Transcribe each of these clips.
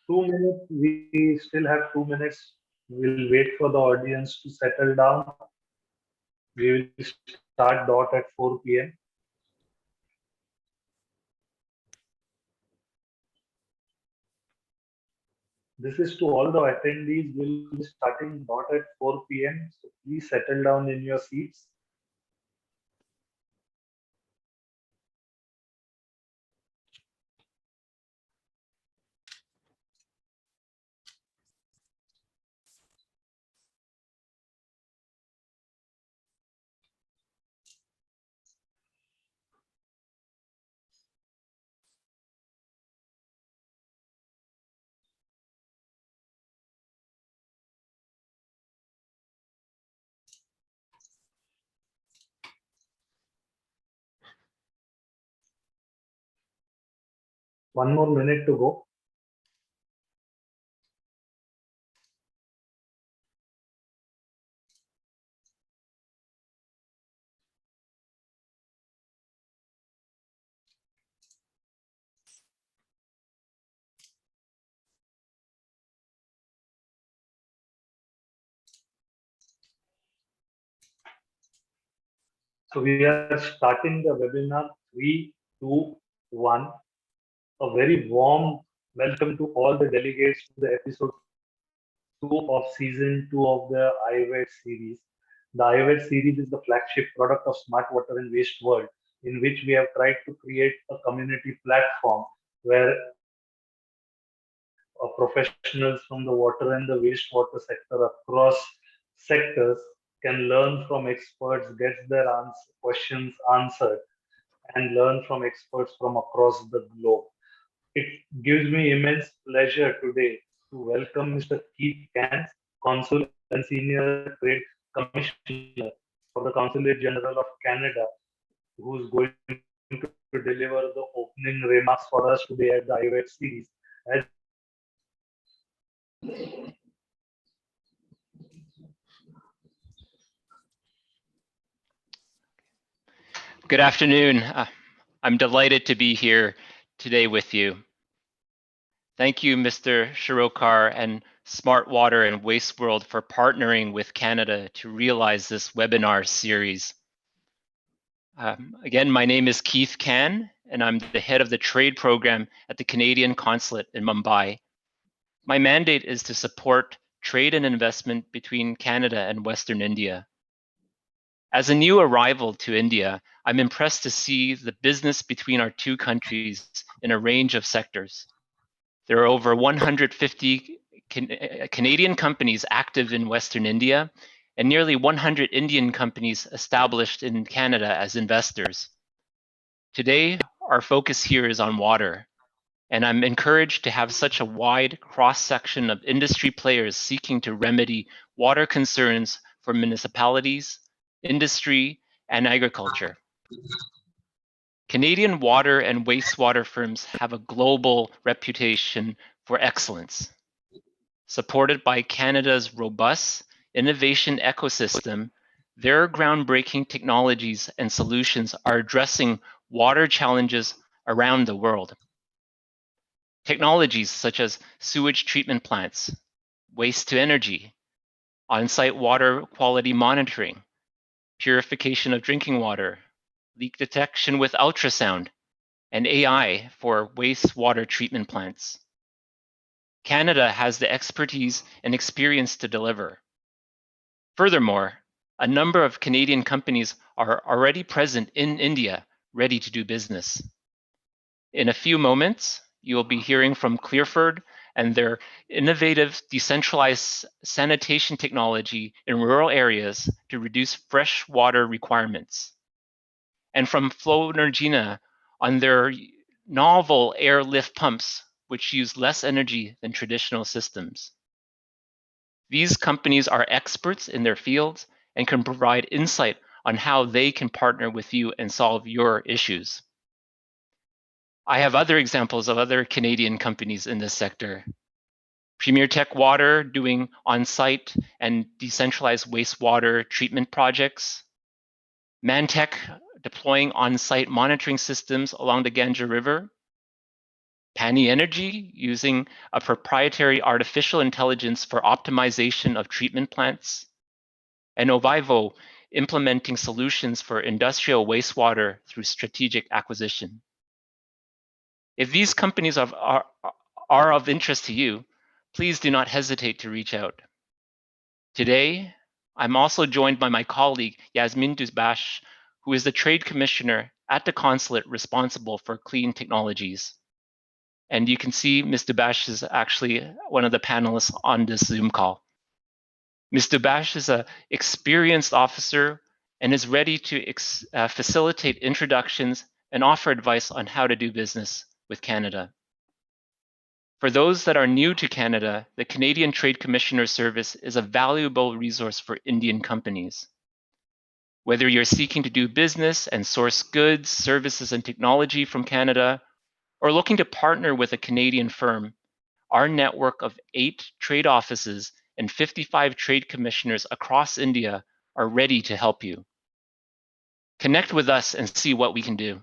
2 minutes. We still have 2 minutes. We'll wait for the audience to settle down. We will start dot at 4 p.m. This is to all the attendees. We'll be starting dot at 4 p.m. So please settle down in your seats. One more minute to go. So we are starting the webinar 3, 2, 1. A very warm welcome to all the delegates to the episode 2 of season 2 of the IWET series. The IWET series is the flagship product of Smart Water and Waste World, in which we have tried to create a community platform where professionals from the water and the wastewater sector across sectors can learn from experts, get their questions answered, and learn from experts from across the globe. It gives me immense pleasure today to welcome Mr. Keith Cans, Consul and Senior Trade Commissioner for the Consulate General of Canada, who is going to deliver the opening remarks for us today at the IWET series. Good afternoon. I'm delighted to be here today with you. Thank you, Mr. Shirokar and Smart Water and Waste World for partnering with Canada to realize this webinar series. Again, my name is Keith Can, and I'm the head of the trade program at the Canadian Consulate in Mumbai. My mandate is to support trade and investment between Canada and Western India. As a new arrival to India, I'm impressed to see the business between our two countries in a range of sectors. There are over 150 Canadian companies active in Western India and nearly 100 Indian companies established in Canada as investors. Today, our focus here is on water, and I'm encouraged to have such a wide cross-section of industry players seeking to remedy water concerns for municipalities, industry, and agriculture. Canadian water and wastewater firms have a global reputation for excellence. Supported by Canada's robust innovation ecosystem, their groundbreaking technologies and solutions are addressing water challenges around the world. Technologies such as sewage treatment plants, waste to energy, on-site water quality monitoring, purification of drinking water, leak detection with ultrasound, and AI for wastewater treatment plants. Canada has the expertise and experience to deliver. Furthermore, a number of Canadian companies are already present in India, ready to do business. In a few moments, you will be hearing from Clearford and their innovative decentralized sanitation technology in rural areas to reduce fresh water requirements. And from Flow-Energina on their novel air lift pumps, which use less energy than traditional systems. These companies are experts in their fields and can provide insight on how they can partner with you and solve your issues. I have other examples of other Canadian companies in this sector. Premier Tech Water doing on-site and decentralized wastewater treatment projects. Mantech deploying on-site monitoring systems along the Ganga River. Pani Energy, using a proprietary artificial intelligence for optimization of treatment plants, and Ovivo, implementing solutions for industrial wastewater through strategic acquisition. If these companies are of interest to you, please do not hesitate to reach out. Today, I'm also joined by my colleague, Yasmin Duzbash, who is the Trade Commissioner at the Consulate responsible for clean technologies. And you can see Ms. Duzbash is actually one of the panelists on this Zoom call. Ms. Duzbash is an experienced officer and is ready to facilitate introductions and offer advice on how to do business with Canada. For those that are new to Canada, the Canadian Trade Commissioner Service is a valuable resource for Indian companies. Whether you're seeking to do business and source goods, services, and technology from Canada, or looking to partner with a Canadian firm, our network of 8 trade offices and 55 trade commissioners across India are ready to help you. Connect with us and see what we can do.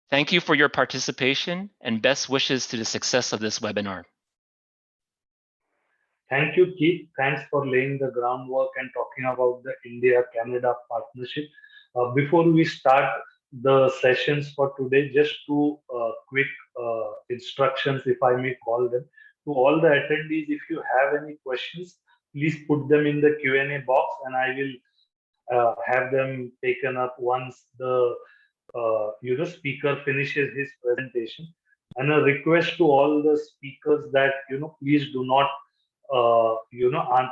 Thank you for your participation and best wishes to the success of this webinar. Thank you, Keith. Thanks for laying the groundwork and talking about the India-Canada partnership. Before we start the sessions for today, just two quick instructions, if I may call them. To all the attendees, if you have any questions, please put them in the Q&A box and I will have them taken up once the speaker finishes his presentation. And a request to all the speakers that please do not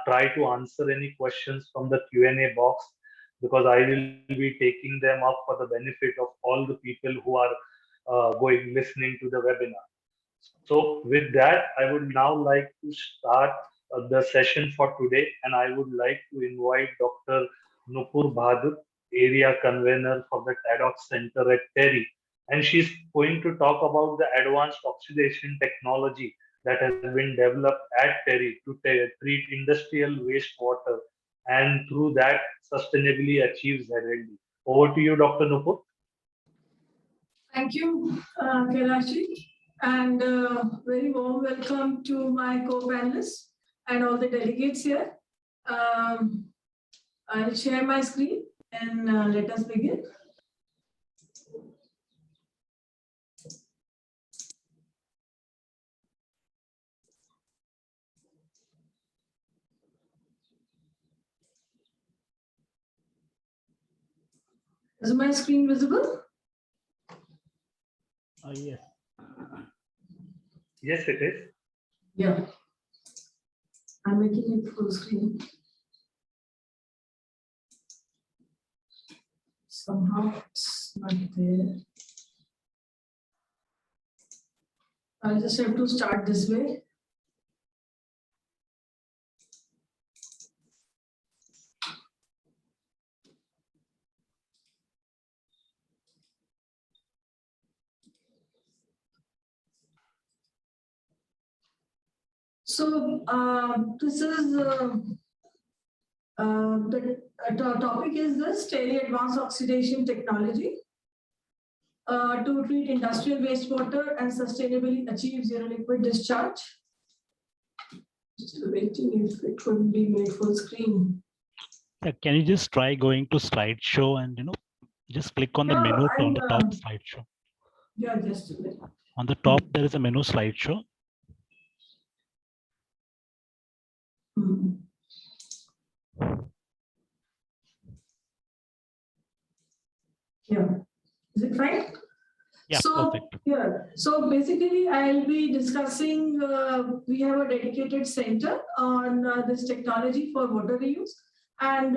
try to answer any questions from the Q&A box, because I will be taking them up for the benefit of all the people who are listening to the webinar. So with that, I would now like to start the session for today, and I would like to invite Dr. Nupur Bahadur, Area Convener for the TADOC Center at TERI, and she's going to talk about the advanced oxidation technology that has been developed at TERI to treat industrial wastewater and through that sustainably achieve ZLD. Over to you, Dr. Nupur. Thank you, Kailashi, and very warm welcome to my co-panelists and all the delegates here. I'll share my screen and let us begin. Is my screen visible? Yes. Yes, it is. Yeah. I'm making it full screen. Somehow it's not there. I'll just have to start this way. So this is the topic is this TERI advanced oxidation technology to treat industrial wastewater and sustainably achieve zero liquid discharge. Still waiting if it could be made full screen. Yeah, can you just try going to slideshow and just click on the menu on the top slideshow. Yeah, just a minute. On the top there is a menu slideshow. Yeah, is it fine? Yeah, so, perfect. Yeah, so basically I'll be discussing, we have a dedicated center on this technology for water reuse. And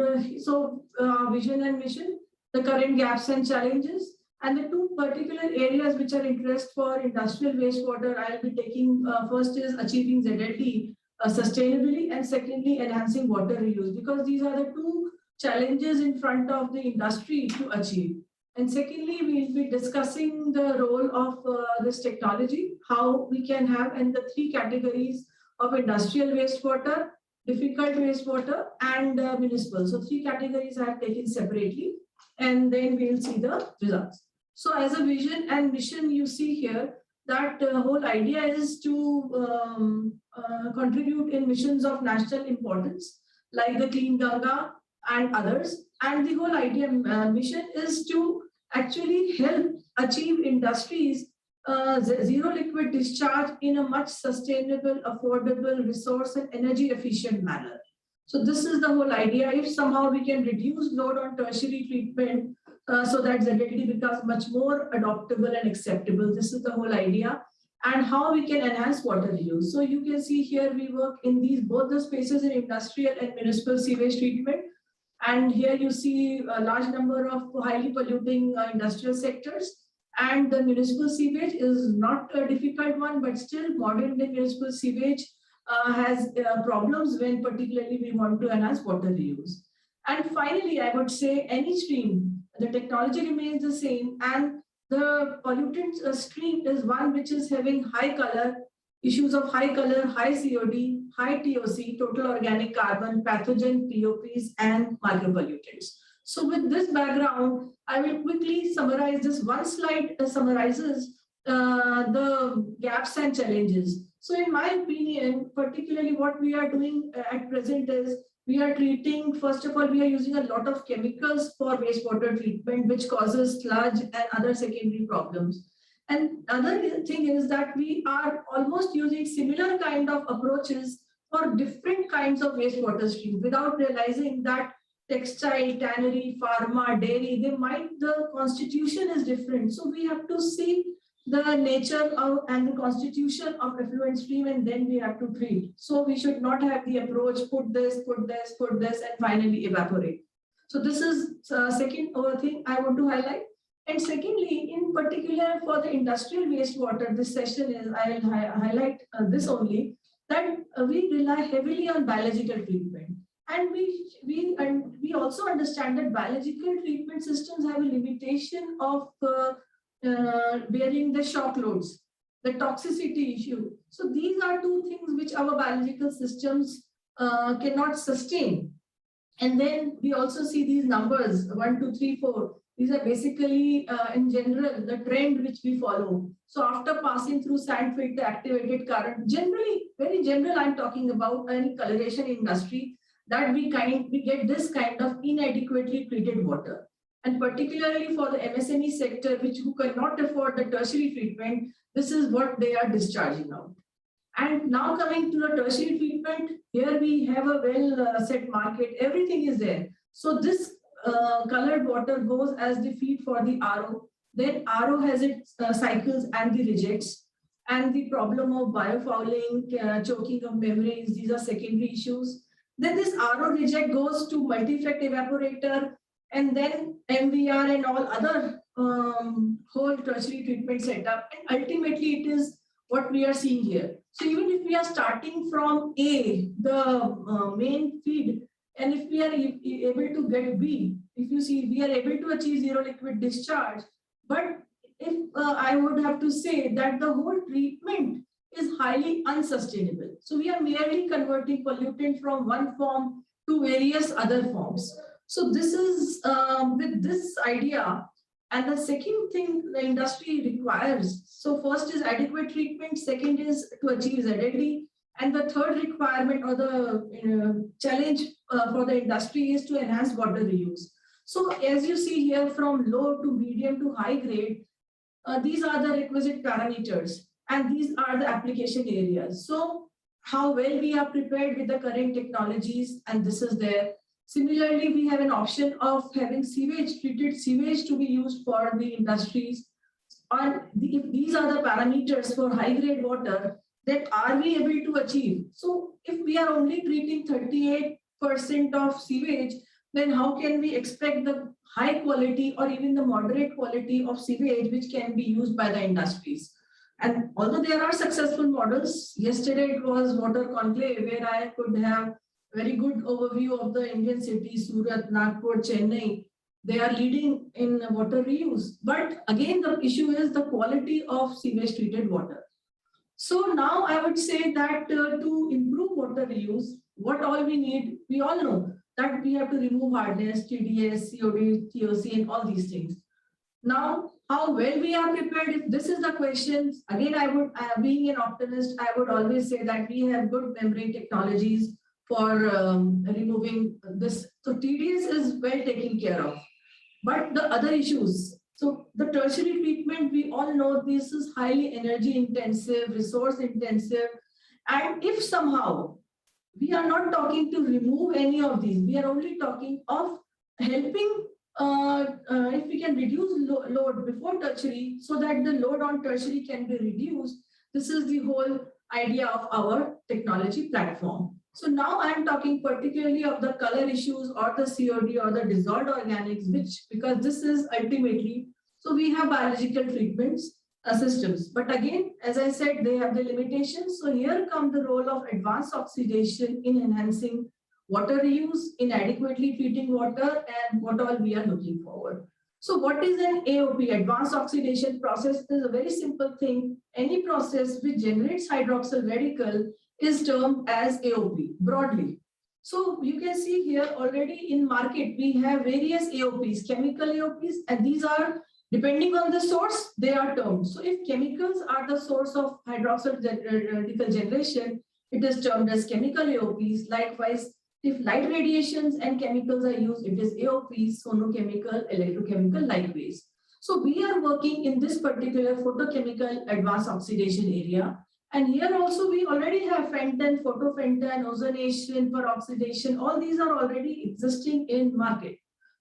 vision and mission, the current gaps and challenges, and the two particular areas which are interest for industrial wastewater I'll be taking, first is achieving ZLD sustainably, and secondly, enhancing water reuse, because these are the two challenges in front of the industry to achieve. And secondly, we'll be discussing the role of this technology, how we can have, and the three categories of industrial wastewater, difficult wastewater, and municipal. So three categories I have taken separately, and then we'll see the results. So as a vision and mission you see here, that whole idea is to contribute in missions of national importance, like the Clean Ganga and others. And the whole idea mission is to actually help achieve industries zero liquid discharge in a much sustainable, affordable, resource and energy efficient manner. So this is the whole idea. If somehow we can reduce load on tertiary treatment so that ZLD becomes much more adoptable and acceptable, this is the whole idea. And how we can enhance water reuse. So you can see here we work in these both the spaces in industrial and municipal sewage treatment. And here you see a large number of highly polluting industrial sectors. And the municipal sewage is not a difficult one, but still modern day municipal sewage has problems when particularly we want to enhance water reuse. And finally, I would say any stream, the technology remains the same, and the pollutant stream is one which is having high color, issues of high color, high COD, high TOC, total organic carbon, pathogen, POPs, and micropollutants. So with this background, I will quickly summarize this. One slide summarizes the gaps and challenges. So in my opinion, particularly what we are doing at present is we are treating, first of all, we are using a lot of chemicals for wastewater treatment, which causes sludge and other secondary problems. And another thing is that we are almost using similar kind of approaches for different kinds of wastewater streams without realizing that textile, tannery, pharma, dairy, the constitution is different. So we have to see the nature of and the constitution of effluent stream, and then we have to treat. So we should not have the approach, put this, and finally evaporate. So this is second thing I want to highlight. And secondly, in particular for the industrial wastewater, this session is, I will highlight this only, that we rely heavily on biological treatment. And we also understand that biological treatment systems have a limitation of bearing the shock loads, the toxicity issue. So these are two things which our biological systems cannot sustain. And then we also see these numbers 1, 2, 3, 4. These are basically in general the trend which we follow. So after passing through sand filter activated current, generally very general, I'm talking about any coloration industry, that we get this kind of inadequately treated water. And particularly for the MSME sector, who cannot afford the tertiary treatment, this is what they are discharging out. And now coming to the tertiary treatment, here we have a well set market, everything is there. So this colored water goes as the feed for the RO. Then RO has its cycles and the rejects. And the problem of biofouling, choking of membranes, these are secondary issues. Then this RO reject goes to multi-effect evaporator, and then MVR and all other whole tertiary treatment setup. And ultimately, it is what we are seeing here. So even if we are starting from A, the main feed, and if we are able to get B, if you see, we are able to achieve zero liquid discharge. But if I would have to say that the whole treatment is highly unsustainable. So we are merely converting pollutant from one form to various other forms. So this is with this idea. And the second thing the industry requires, so first is adequate treatment, second is to achieve ZLD, and the third requirement or the challenge for the industry is to enhance water reuse. So as you see here, from low to medium to high grade, these are the requisite parameters, and these are the application areas. So how well we are prepared with the current technologies, and this is there. Similarly, we have an option of having sewage, treated sewage to be used for the industries. And if these are the parameters for high-grade water, then are we able to achieve? So if we are only treating 38% of sewage, then how can we expect the high quality or even the moderate quality of sewage which can be used by the industries? And although there are successful models, yesterday it was Water Conclave where I could have very good overview of the Indian cities, Surat, Nagpur, Chennai. They are leading in water reuse. But again, the issue is the quality of sewage treated water. So now I would say that to improve water reuse, what all we need, we all know that we have to remove hardness, TDS, COD, TOC, and all these things. Now, how well we are prepared, if this is the question, again, I would, being an optimist, I would always say that we have good membrane technologies for removing this. So TDS is well taken care of. But the other issues, so the tertiary treatment, we all know this is highly energy intensive, resource intensive. And if somehow we are not talking to remove any of these, we are only talking of helping if we can reduce load before tertiary so that the load on tertiary can be reduced. This is the whole idea of our technology platform. So now I'm talking particularly of the color issues or the COD or the dissolved organics, which, because this is ultimately, so we have biological treatments systems. But again, as I said, they have the limitations. So here come the role of advanced oxidation in enhancing water reuse, in adequately treating water, and what all we are looking forward. So what is an AOP? Advanced oxidation process is a very simple thing. Any process which generates hydroxyl radical is termed as AOP broadly. So you can see here already in market, we have various AOPs, chemical AOPs, and these are depending on the source, they are termed. So if chemicals are the source of hydroxyl radical generation, it is termed as chemical AOPs. Likewise, if light radiations and chemicals are used, it is AOPs, sonochemical, electrochemical, likewise. So we are working in this particular photochemical advanced oxidation area. And here also we already have fenton, photofenton, ozonation, peroxidation, all these are already existing in market.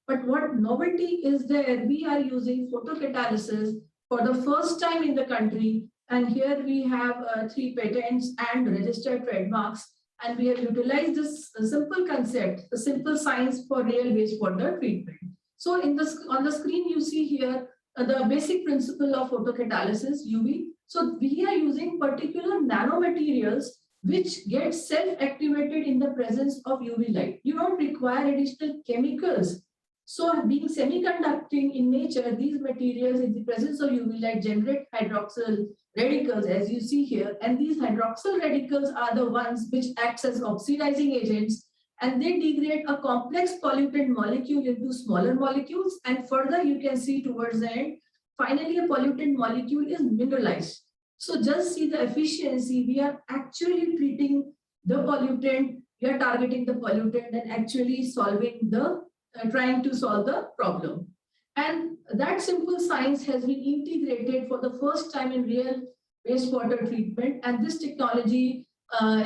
But what novelty is there, we are using photocatalysis for the first time in the country. And here we have 3 patents and registered trademarks. And we have utilized this simple concept, the simple science for real wastewater treatment. So in this, on the screen, you see here the basic principle of photocatalysis, UV. So we are using particular nanomaterials which get self-activated in the presence of UV light. You don't require additional chemicals. So being semiconducting in nature, these materials in the presence of UV light generate hydroxyl radicals, as you see here. And these hydroxyl radicals are the ones which acts as oxidizing agents, and they degrade a complex pollutant molecule into smaller molecules. And further, you can see towards the end, finally, a pollutant molecule is mineralized. So just see the efficiency. We are actually treating the pollutant, we are targeting the pollutant and actually solving the, trying to solve the problem. And that simple science has been integrated for the first time in real wastewater treatment. And this technology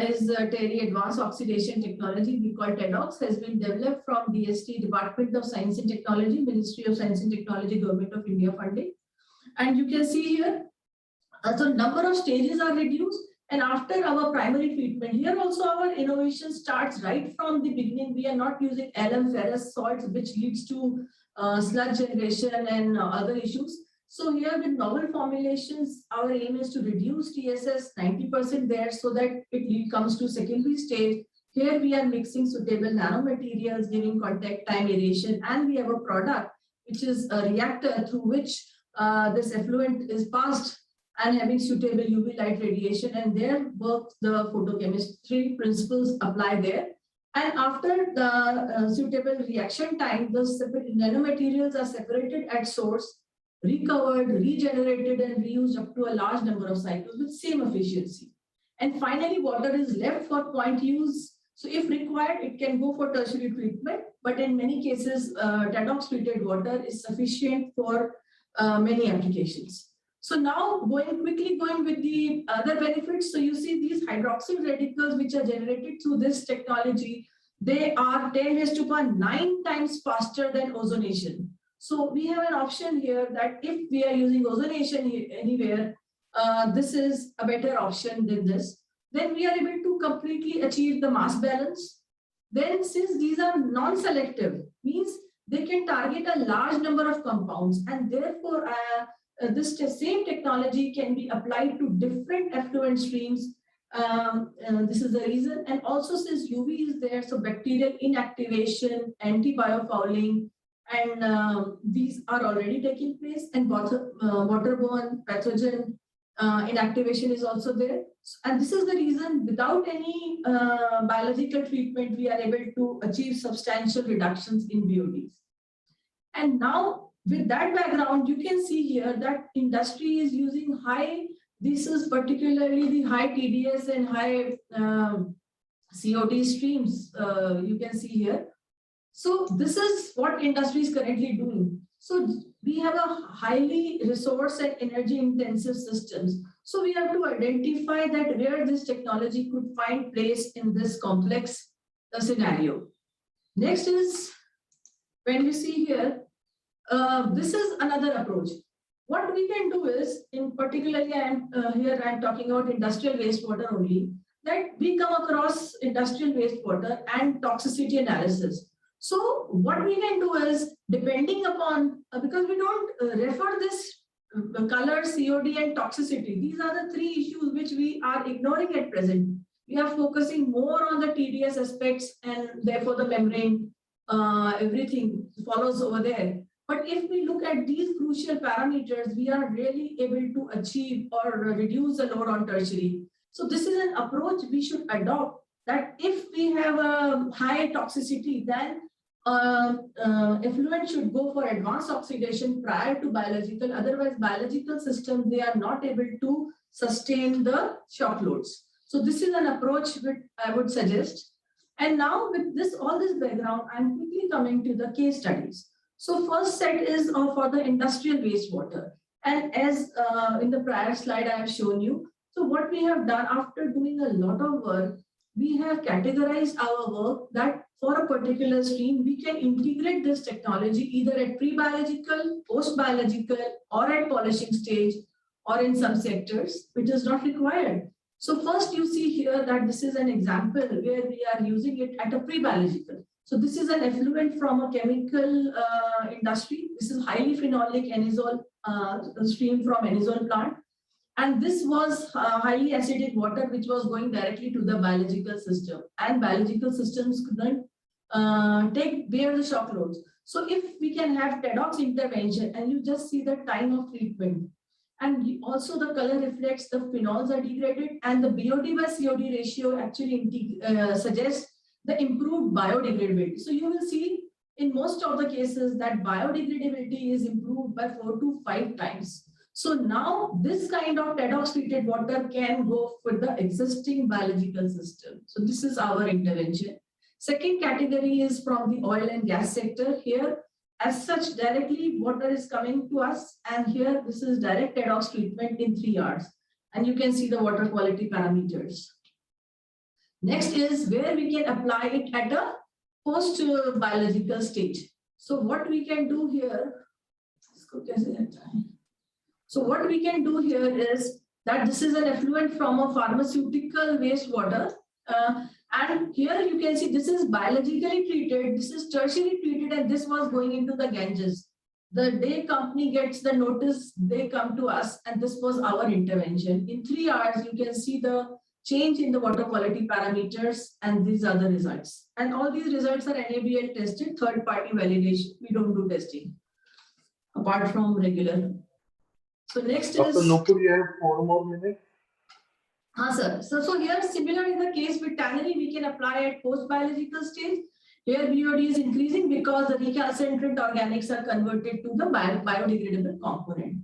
is Terry Advanced Oxidation Technology, we call TEDOX, has been developed from DST, Department of Science and Technology, Ministry of Science and Technology, Government of India funding. And you can see here, the number of stages are reduced. And after our primary treatment, here also our innovation starts right from the beginning. We are not using alum ferrous salts, which leads to sludge generation and other issues. So here with novel formulations, our aim is to reduce TSS 90% there so that it comes to secondary stage. Here we are mixing suitable nanomaterials, giving contact time aeration, and we have a product which is a reactor through which this effluent is passed and having suitable UV light radiation, and there both the photochemistry principles apply there. And after the suitable reaction time, the nanomaterials are separated at source, recovered, regenerated, and reused up to a large number of cycles with same efficiency. And finally, water is left for point use. So if required, it can go for tertiary treatment, but in many cases, TEDOX treated water is sufficient for many applications. So now quickly going with the other benefits. So you see these hydroxyl radicals which are generated through this technology, they are 10⁹ times faster than ozonation. So we have an option here that if we are using ozonation anywhere, this is a better option than this. Then we are able to completely achieve the mass balance. Then since these are non-selective, means they can target a large number of compounds, and therefore this same technology can be applied to different effluent streams. This is the reason. And also since UV is there, so bacterial inactivation, anti-biofouling, and these are already taking place, and waterborne pathogen inactivation is also there. And this is the reason without any biological treatment, we are able to achieve substantial reductions in BODs. And now with that background, you can see here that industry is using high, this is particularly the high TDS and high COD streams, you can see here. So this is what industry is currently doing. So we have a highly resource and energy intensive systems. So we have to identify that where this technology could find place in this complex scenario. Next is, when you see here, this is another approach. What we can do is, in particularly, I'm talking about industrial wastewater only, that we come across industrial wastewater and toxicity analysis. So what we can do is, depending upon, because we don't refer this color, COD and toxicity, these are the three issues which we are ignoring at present. We are focusing more on the TDS aspects, and therefore the membrane, everything follows over there. But if we look at these crucial parameters, we are really able to achieve or reduce the load on tertiary. So this is an approach we should adopt, that if we have a high toxicity, then effluent should go for advanced oxidation prior to biological. Otherwise, biological system, they are not able to sustain the shock loads. So this is an approach which I would suggest. And now with this, all this background, I'm quickly coming to the case studies. So first set is for the industrial wastewater. And as in the prior slide I have shown you, so what we have done after doing a lot of work, we have categorized our work that for a particular stream, we can integrate this technology either at pre-biological, post-biological, or at polishing stage, or in some sectors, which is not required. So first you see here that this is an example where we are using it at a pre-biological. So this is an effluent from a chemical industry. This is highly phenolic anisole stream from anisole plant. And this was highly acidic water, which was going directly to the biological system. And biological systems couldn't bear the shock loads. So if we can have TEDx intervention, and you just see the time of treatment, and also the color reflects the phenols are degraded, and the BOD by COD ratio actually suggests the improved biodegradability. So you will see in most of the cases that biodegradability is improved by 4 to 5 times. So now this kind of TEDx treated water can go for the existing biological system. So this is our intervention. Second category is from the oil and gas sector. Here, as such, directly water is coming to us, and here this is direct TEDx treatment in 3 hours. And you can see the water quality parameters. Next is where we can apply it at a post-biological stage. So what we can do here, so what we can do here is that this is an effluent from a pharmaceutical wastewater. And here you can see this is biologically treated, this is tertiary treated, and this was going into the Ganges. The day company gets the notice, they come to us, and this was our intervention. In 3 hours, you can see the change in the water quality parameters, and these are the results. And all these results are NABL tested, third-party validation. We don't do testing, apart from regular. So next Dr. is... Nupur, you have 4 more minutes. Sir. So here, similar in the case with tannery, we can apply at post-biological stage. Here, BOD is increasing because the recalcitrant organics are converted to the biodegradable component.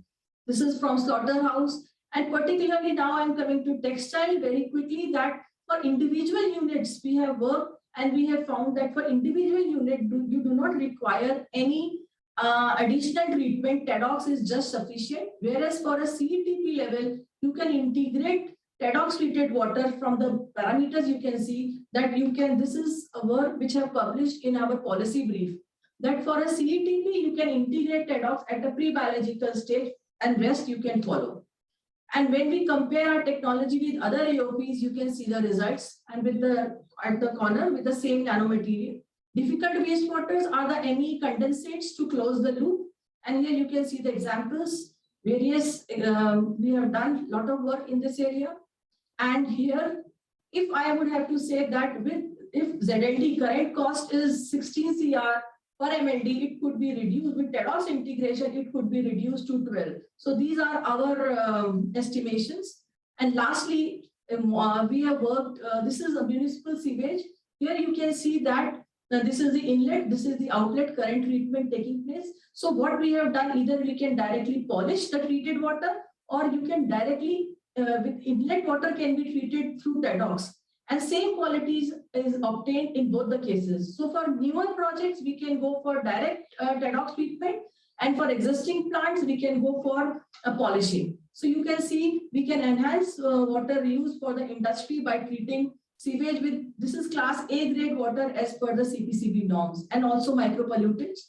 This is from slaughterhouse. And particularly now I'm coming to textile very quickly, that for individual units, we have worked and we have found that for individual unit, you do not require any additional treatment. TEDx is just sufficient. Whereas for a CETP level, you can integrate TEDx treated water from the parameters. You can see that you can, this is a work which I have published in our policy brief, that for a CETP, you can integrate TEDx at a pre-biological stage, and rest you can follow. And when we compare our technology with other AOPs, you can see the results, and with the at the corner with the same nanomaterial. Difficult wastewaters are the ME condensates to close the loop. And here you can see the examples. Various, we have done a lot of work in this area. And here, if I would have to say that if ZLD current cost is 16 CR per MLD, it could be reduced with TEDx integration, it could be reduced to 12. So these are our estimations. And lastly, we have worked, this is a municipal sewage. Here you can see that Now this is the inlet, this is the outlet, current treatment taking place. So what we have done, either we can directly polish the treated water, or you can directly, with inlet water can be treated through TEDx. And same qualities is obtained in both the cases. So for newer projects, we can go for direct TEDx treatment. And for existing plants, we can go for polishing. So you can see, we can enhance water reuse for the industry by treating sewage with, this is class A grade water as per the CPCB norms, and also micropollutants.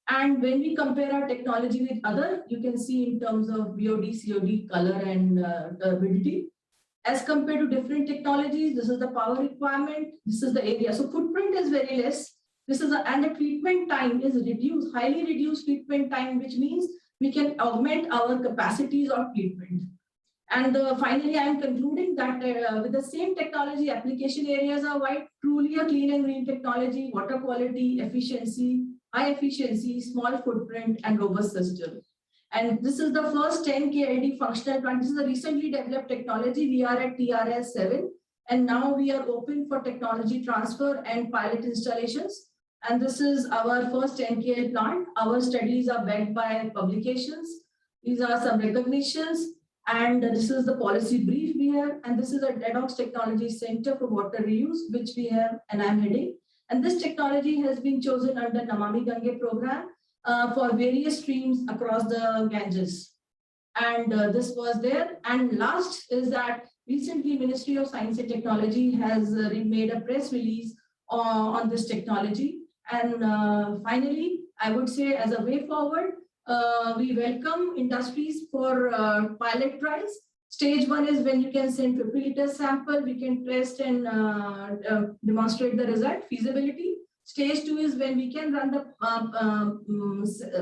And when we compare our technology with other, you can see in terms of BOD, COD, color and turbidity. As compared to different technologies, this is the power requirement, this is the area. So footprint is very less. This is and the treatment time is reduced, highly reduced treatment time, which means we can augment our capacities of treatment. And finally, I am concluding that with the same technology, application areas are wide, truly a clean and green technology, water quality, efficiency, high efficiency, small footprint, and robust system. And this is the first 10 KLD functional plant. This is a recently developed technology. We are at TRL 7, and now we are open for technology transfer and pilot installations. And this is our first 10 KL plant. Our studies are backed by publications. These are some recognitions. And this is the policy brief we have. And this is a TEDx Technology Center for Water Reuse, which we have, and I'm heading. And this technology has been chosen under Namami Gange program for various streams across the Ganges. And this was there. And last is that recently Ministry of Science and Technology has made a press release on this technology. And finally, I would say as a way forward, we welcome industries for pilot trials. Stage 1 is when you can send 50 liter sample, we can test and demonstrate the result, feasibility. Stage 2 is when we can run the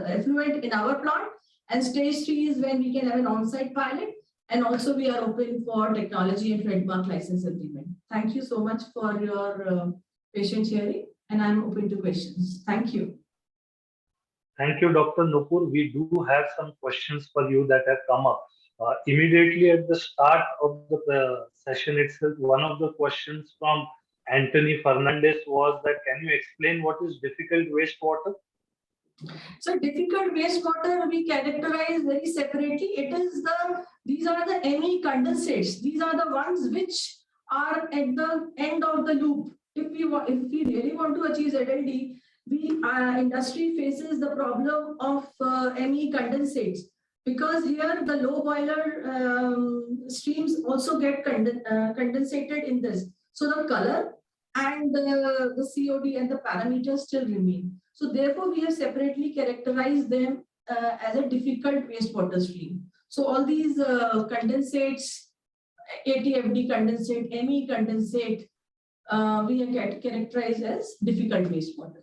effluent in our plant. And stage 3 is when we can have an on-site pilot. And also we are open for technology and trademark license agreement. Thank you so much for your patient hearing, and I'm open to questions. Thank you. Thank you, Dr. Nupur. We do have some questions for you that have come up. Immediately at the start of the session itself, one of the questions from Anthony Fernandez was that, can you explain what is difficult wastewater? So difficult wastewater we characterize very separately. These are the ME condensates. These are the ones which are at the end of the loop. If we really want to achieve ZLD, industry faces the problem of ME condensates, because here the low boiler streams also get condensated in this. So the color and the COD and the parameters still remain. So therefore, we have separately characterized them as a difficult wastewater stream. So all these condensates, ATFD condensate, ME condensate, we have characterized as difficult wastewater.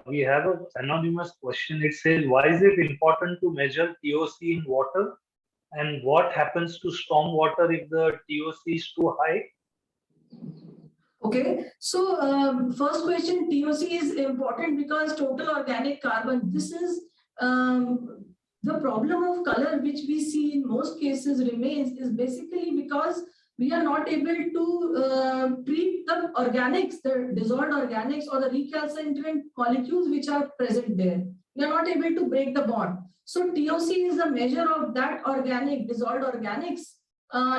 We have an anonymous question. It says, why is it important to measure TOC in water? And what happens to storm water if the TOC is too high? Okay, so first question, TOC is important because total organic carbon. This is the problem of color, which we see in most cases remains, is basically because we are not able to treat the organics, the dissolved organics or the recalcitrant molecules which are present there. We are not able to break the bond. So TOC is a measure of that organic, dissolved organics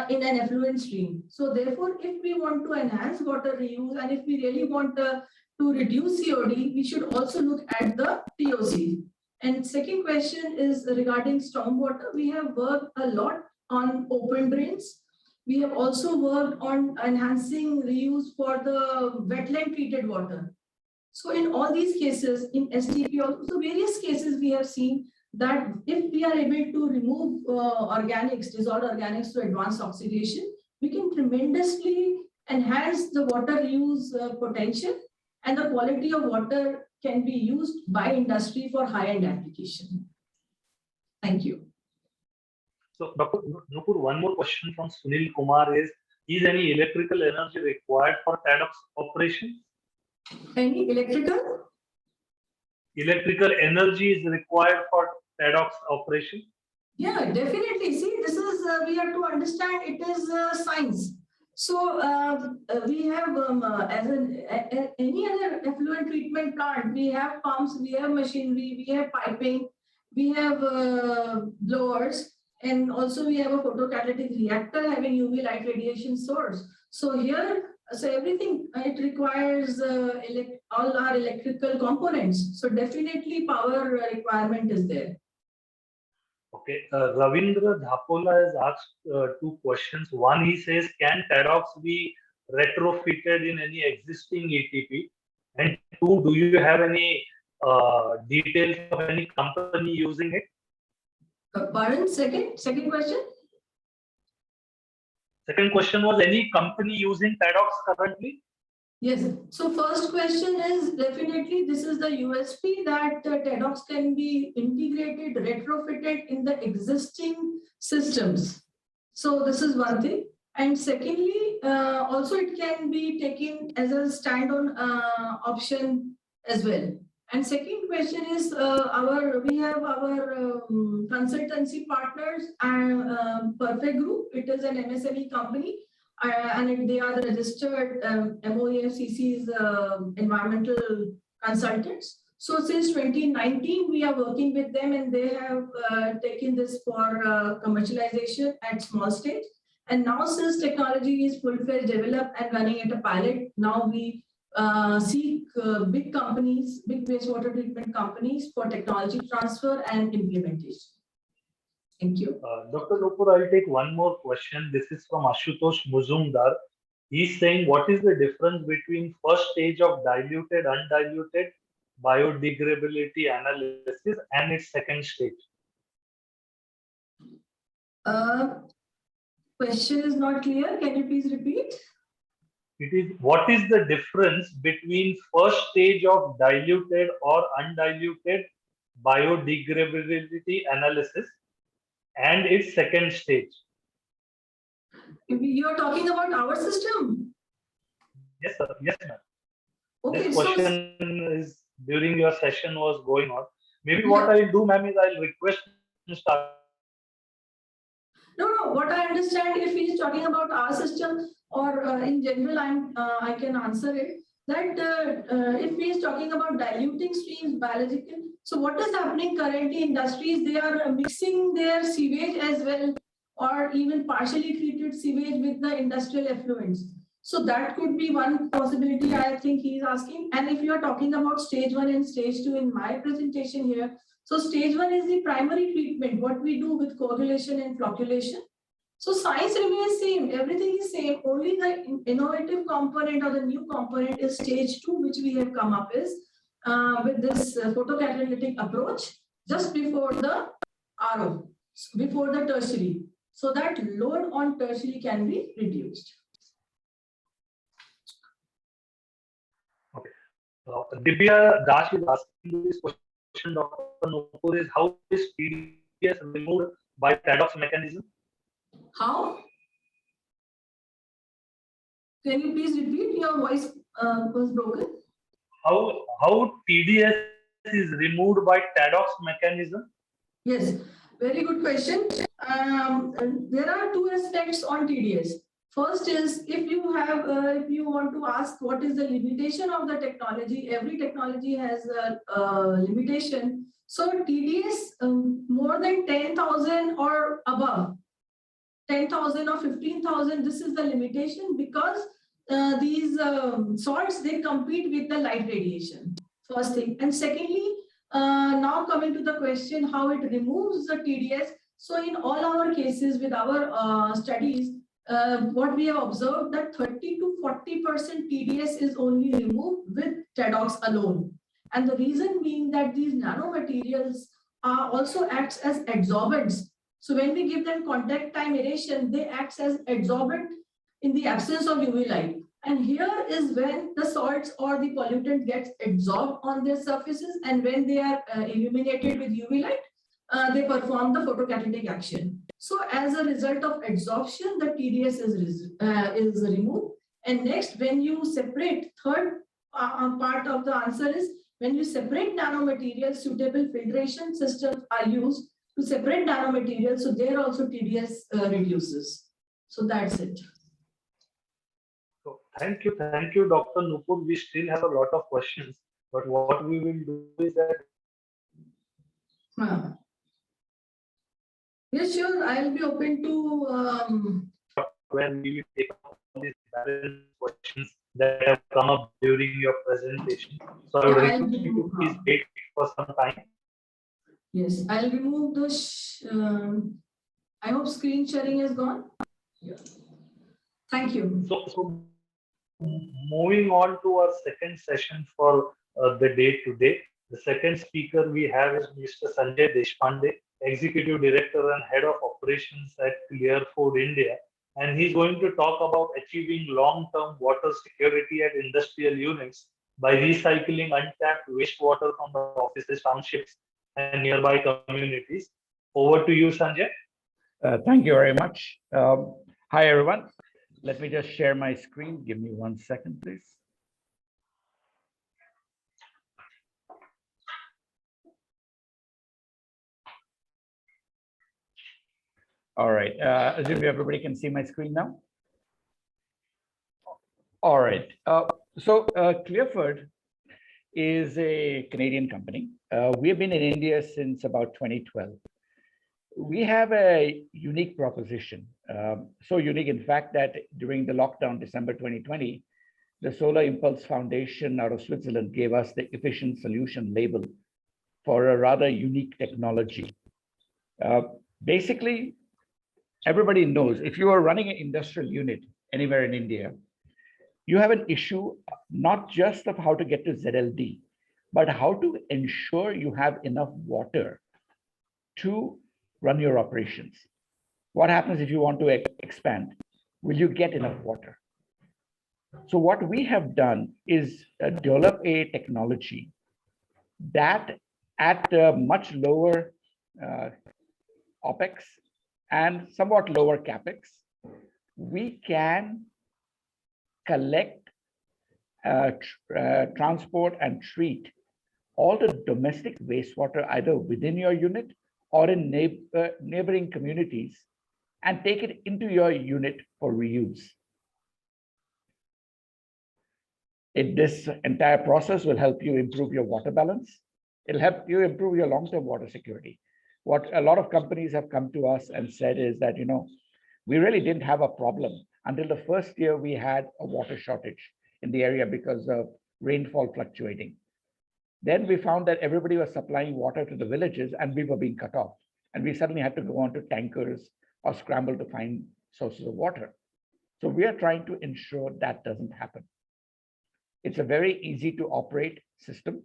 in an effluent stream. So therefore, if we want to enhance water reuse and if we really want to reduce COD, we should also look at the TOC. And second question is regarding stormwater. We have worked a lot on open drains. We have also worked on enhancing reuse for the wetland treated water. So in all these cases, in STP also, various cases we have seen that if we are able to remove organics, dissolved organics through advanced oxidation, we can tremendously enhance the water reuse potential, and the quality of water can be used by industry for high-end application. Thank you. So, Dr. Nupur, one more question from Sunil Kumar is any electrical energy required for TADOX operation? Any electrical? Electrical energy is required for TADOX operation? Yeah, definitely. See, this is, we have to understand it is science. So we have any other effluent treatment plant, we have pumps, we have machinery, we have piping, we have blowers, and also we have a photocatalytic reactor having UV light radiation source. So here, so everything, it requires all our electrical components. So definitely power requirement is there. Okay, Ravindra Dhapola has asked two questions. One, he says, can TADOX be retrofitted in any existing ETP? And two, do you have any details of any company using it? Pardon, second question? Second question was, any company using TADOX currently? Yes. So first question is definitely this is the USP that TEDx can be integrated, retrofitted in the existing systems. So this is one thing. And secondly, also it can be taken as a stand-on option as well. And second question is we have our consultancy partners and Perfect Group. It is an MSME company. And they are the registered MOEFCC's environmental consultants. So since 2019, we are working with them, and they have taken this for commercialization at small stage. And now, since technology is full-fledged developed and running at a pilot, now we seek big companies, big wastewater treatment companies for technology transfer and implementation. Thank you. Dr. Nupur, I'll take one more question. This is from Ashutosh Muzumdar. He's saying, what is the difference between first stage of diluted, undiluted biodegradability analysis and its second stage? Question is not clear. Can you please repeat? It is, what is the difference between first stage of diluted or undiluted biodegradability analysis and its second stage? You are talking about our system? Yes, sir. Yes, ma'am. Okay, this question is during your session was going on. Maybe what I'll do, ma'am, is I'll request Mr. No. What I understand, if he is talking about our system or in general, I can answer it. That if he is talking about diluting streams, biological. So what is happening currently? Industries, they are mixing their sewage as well, or even partially treated sewage with the industrial effluents. So that could be one possibility I think he is asking. And if you are talking about stage 1 and stage 2 in my presentation here, so stage 1 is the primary treatment, what we do with coagulation and flocculation. So science remains same, everything is same, only the innovative component or the new component is stage 2, which we have come up with this photocatalytic approach just before the RO, before the tertiary, so that load on tertiary can be reduced. Okay. Divya Dash is asking this question, Dr. Nupur, is how is TDS removed by TADOX mechanism? How? Can you please repeat? Your voice was broken. How TDS is removed by TADOX mechanism? Yes, very good question. There are two aspects on TDS. First is if you want to ask what is the limitation of the technology, every technology has a limitation. So TDS more than 10,000 or above, 10,000 or 15,000, this is the limitation because these salts, they compete with the light radiation, first thing. And secondly, now coming to the question how it removes the TDS. So in all our cases with our studies, what we have observed that 30 to 40% TDS is only removed with TADOX alone. And the reason being that these nanomaterials also acts as adsorbents. So when we give them contact time aeration, they act as adsorbent in the absence of UV light. And here is when the salts or the pollutant gets adsorbed on their surfaces, and when they are illuminated with UV light, they perform the photocatalytic action. So as a result of adsorption, the TDS is removed. And next, when you separate, third part of the answer is when you separate nanomaterials, suitable filtration systems are used to separate nanomaterials. So there also TDS reduces. So that's it. Thank you, Dr. Nupur. We still have a lot of questions, but what we will do is that Yes, sure. I'll be open to. where we will take up all these balance questions that have come up during your presentation. So I would request you to please wait for some time. Yes, I'll remove the. I hope screen sharing is gone. Yeah. Thank you. So moving on to our second session for the day today. The second speaker we have is Mr. Sanjay Deshpande, Executive Director and Head of Operations at Clear Food India. And he's going to talk about achieving long-term water security at industrial units by recycling untapped wastewater from the offices, townships, and nearby communities. Over to you, Sanjay. Thank you very much. Hi, everyone. Let me just share my screen. Give me 1 second, please. All right. Assume everybody can see my screen now. All right. Clearfood is a Canadian company. We have been in India since about 2012. We have a unique proposition, so unique, in fact, that during the lockdown, December 2020, the Solar Impulse Foundation out of Switzerland gave us the Efficient Solution label for a rather unique technology. Basically, everybody knows if you are running an industrial unit anywhere in India, you have an issue not just of how to get to ZLD, but how to ensure you have enough water to run your operations. What happens if you want to expand? Will you get enough water? So what we have done is develop a technology that at a much lower OPEX and somewhat lower CAPEX, we can collect, transport, and treat all the domestic wastewater either within your unit or in neighboring communities and take it into your unit for reuse. This entire process will help you improve your water balance. It'll help you improve your long-term water security. What a lot of companies have come to us and said is that, we really didn't have a problem until the first year we had a water shortage in the area because of rainfall fluctuating. Then we found that everybody was supplying water to the villages and we were being cut off. And we suddenly had to go onto tankers or scramble to find sources of water. So we are trying to ensure that doesn't happen. It's a very easy to operate system.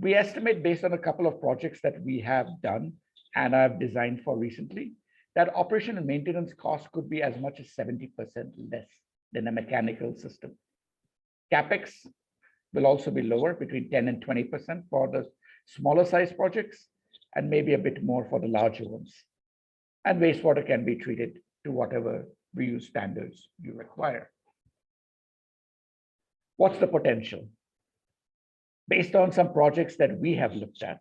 We estimate, based on a couple of projects that we have done and I've designed for recently, that operation and maintenance costs could be as much as 70% less than a mechanical system. CapEx will also be lower, between 10 and 20% for the smaller size projects, and maybe a bit more for the larger ones. And wastewater can be treated to whatever reuse standards you require. What's the potential? Based on some projects that we have looked at,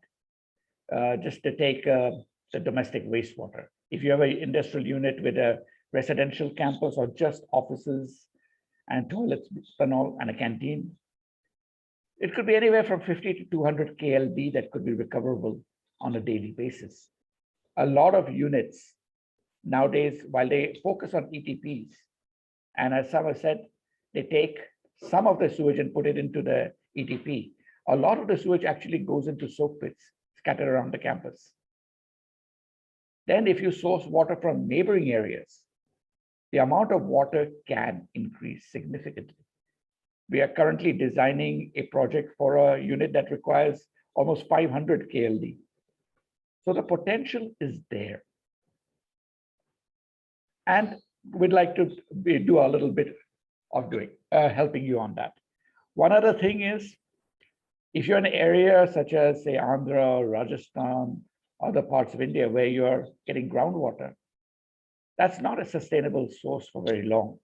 just to take the domestic wastewater. If you have an industrial unit with a residential campus or just offices and toilets and all, and a canteen, it could be anywhere from 50 to 200 KLD that could be recoverable on a daily basis. A lot of units nowadays, while they focus on ETPs, and as Sama said, they take some of the sewage and put it into the ETP. A lot of the sewage actually goes into soak pits scattered around the campus. Then if you source water from neighboring areas, the amount of water can increase significantly. We are currently designing a project for a unit that requires almost 500 KLD. So the potential is there. And we'd like to do a little bit of helping you on that. One other thing is, if you're in an area such as, say, Andhra or Rajasthan, other parts of India where you're getting groundwater, that's not a sustainable source for very long,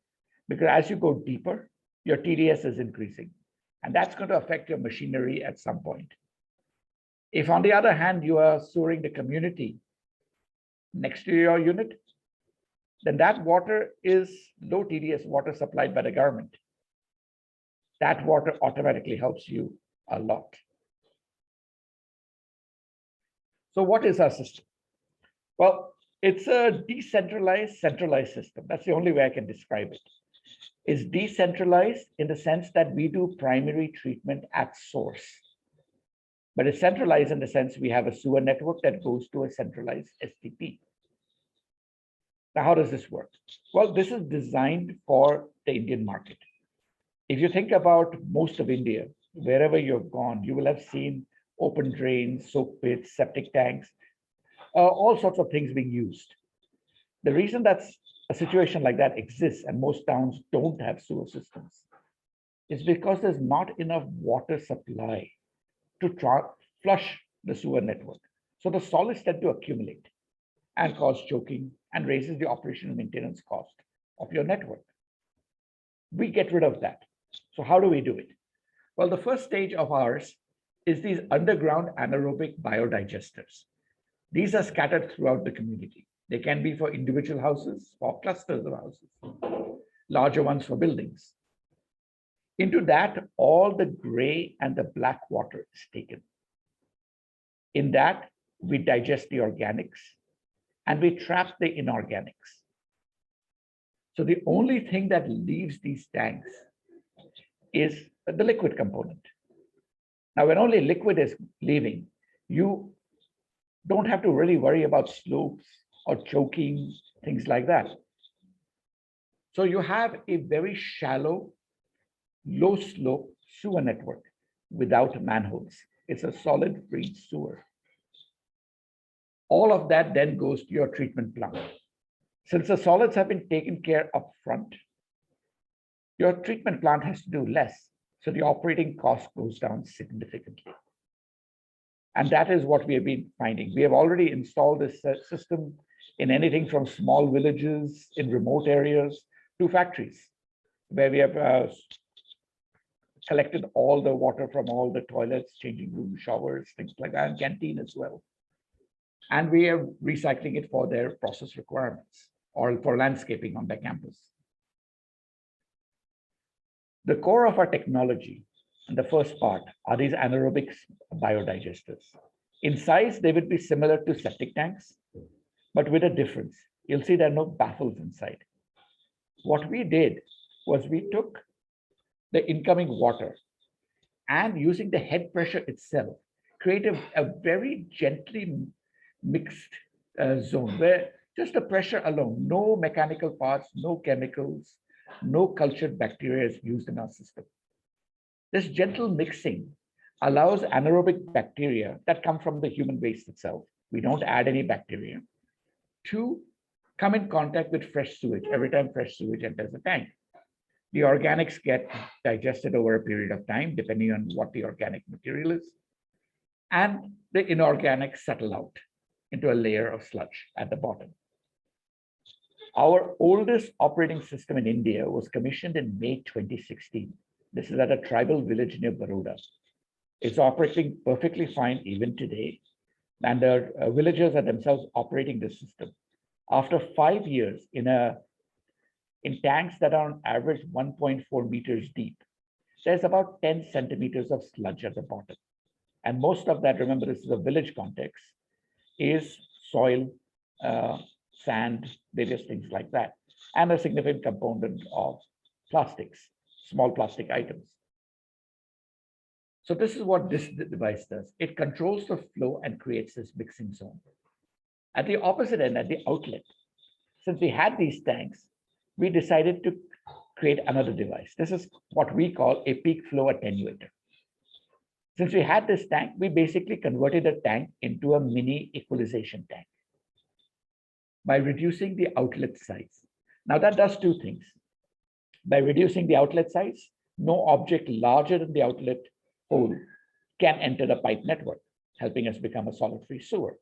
because as you go deeper, your TDS is increasing, and that's going to affect your machinery at some point. If, on the other hand, you are sewering the community next to your unit, then that water is low TDS water supplied by the government. That water automatically helps you a lot. So what is our system? Well, it's a decentralized, centralized system. That's the only way I can describe it. It's decentralized in the sense that we do primary treatment at source. But it's centralized in the sense we have a sewer network that goes to a centralized STP. Now, how does this work? Well, this is designed for the Indian market. If you think about most of India, wherever you've gone, you will have seen open drains, soak pits, septic tanks, all sorts of things being used. The reason that a situation like that exists and most towns don't have sewer systems is because there's not enough water supply to flush the sewer network. So the solids tend to accumulate and cause choking and raises the operation and maintenance cost of your network. We get rid of that. So how do we do it? Well, the first stage of ours is these underground anaerobic biodigesters. These are scattered throughout the community. They can be for individual houses or clusters of houses, larger ones for buildings. Into that, all the gray and the black water is taken. In that, we digest the organics and we trap the inorganics. So the only thing that leaves these tanks is the liquid component. Now, when only liquid is leaving, you don't have to really worry about slopes or choking, things like that. So you have a very shallow, low slope sewer network without manholes. It's a solid free sewer. All of that then goes to your treatment plant. Since the solids have been taken care up front, your treatment plant has to do less. So the operating cost goes down significantly. And that is what we have been finding. We have already installed this system in anything from small villages in remote areas to factories, where we have collected all the water from all the toilets, changing rooms, showers, things like that, and canteen as well. And we are recycling it for their process requirements or for landscaping on their campus. The core of our technology, and the first part, are these anaerobic biodigesters. In size, they would be similar to septic tanks, but with a difference. You'll see there are no baffles inside. What we did was we took the incoming water and using the head pressure itself, created a very gently mixed zone where just the pressure alone, no mechanical parts, no chemicals, no cultured bacteria is used in our system. This gentle mixing allows anaerobic bacteria that come from the human waste itself. We don't add any bacteria to come in contact with fresh sewage every time fresh sewage enters the tank. The organics get digested over a period of time, depending on what the organic material is, and the inorganics settle out into a layer of sludge at the bottom. Our oldest operating system in India was commissioned in May 2016. This is at a tribal village near Baroda. It's operating perfectly fine even today. And the villagers are themselves operating this system. After 5 years in tanks that are on average 1.4 meters deep, there's about 10 centimeters of sludge at the bottom. And most of that, remember, this is a village context, is soil, sand, various things like that, and a significant component of plastics, small plastic items. So this is what this device does. It controls the flow and creates this mixing zone. At the opposite end, at the outlet, since we had these tanks, we decided to create another device. This is what we call a peak flow attenuator. Since we had this tank, we basically converted the tank into a mini equalization tank by reducing the outlet size. Now that does two things. By reducing the outlet size, no object larger than the outlet hole can enter the pipe network, helping us become a solid-free sewer.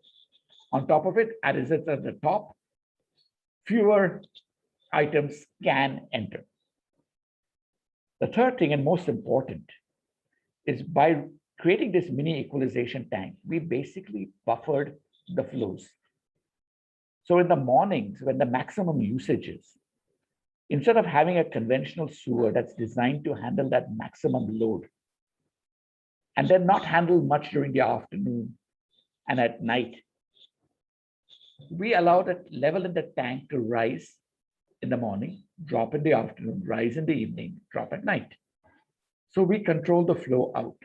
On top of it, as it's at the top, fewer items can enter. The third thing, and most important, is by creating this mini equalization tank, we basically buffered the flows. So in the mornings, when the maximum usage is, instead of having a conventional sewer that's designed to handle that maximum load, and then not handle much during the afternoon and at night, we allow that level in the tank to rise in the morning, drop in the afternoon, rise in the evening, drop at night. So we control the flow out,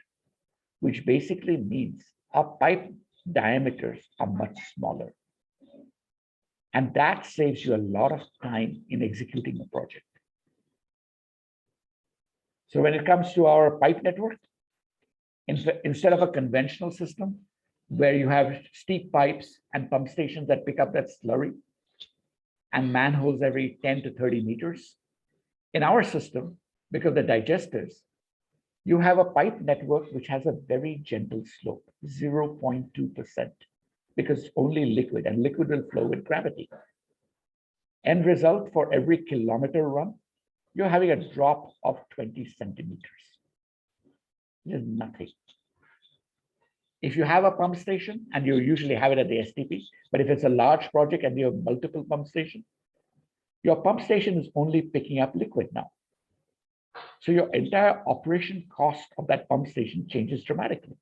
which basically means our pipe diameters are much smaller. And that saves you a lot of time in executing a project. So when it comes to our pipe network, instead of a conventional system where you have steep pipes and pump stations that pick up that slurry and manholes every 10 to 30 meters, in our system, because the digesters, you have a pipe network which has a very gentle slope, 0.2%, because it's only liquid, and liquid will flow with gravity. End result, for every kilometer run, you're having a drop of 20 centimeters. There's nothing. If you have a pump station, and you usually have it at the STP, but if it's a large project and you have multiple pump stations, your pump station is only picking up liquid now. So your entire operation cost of that pump station changes dramatically.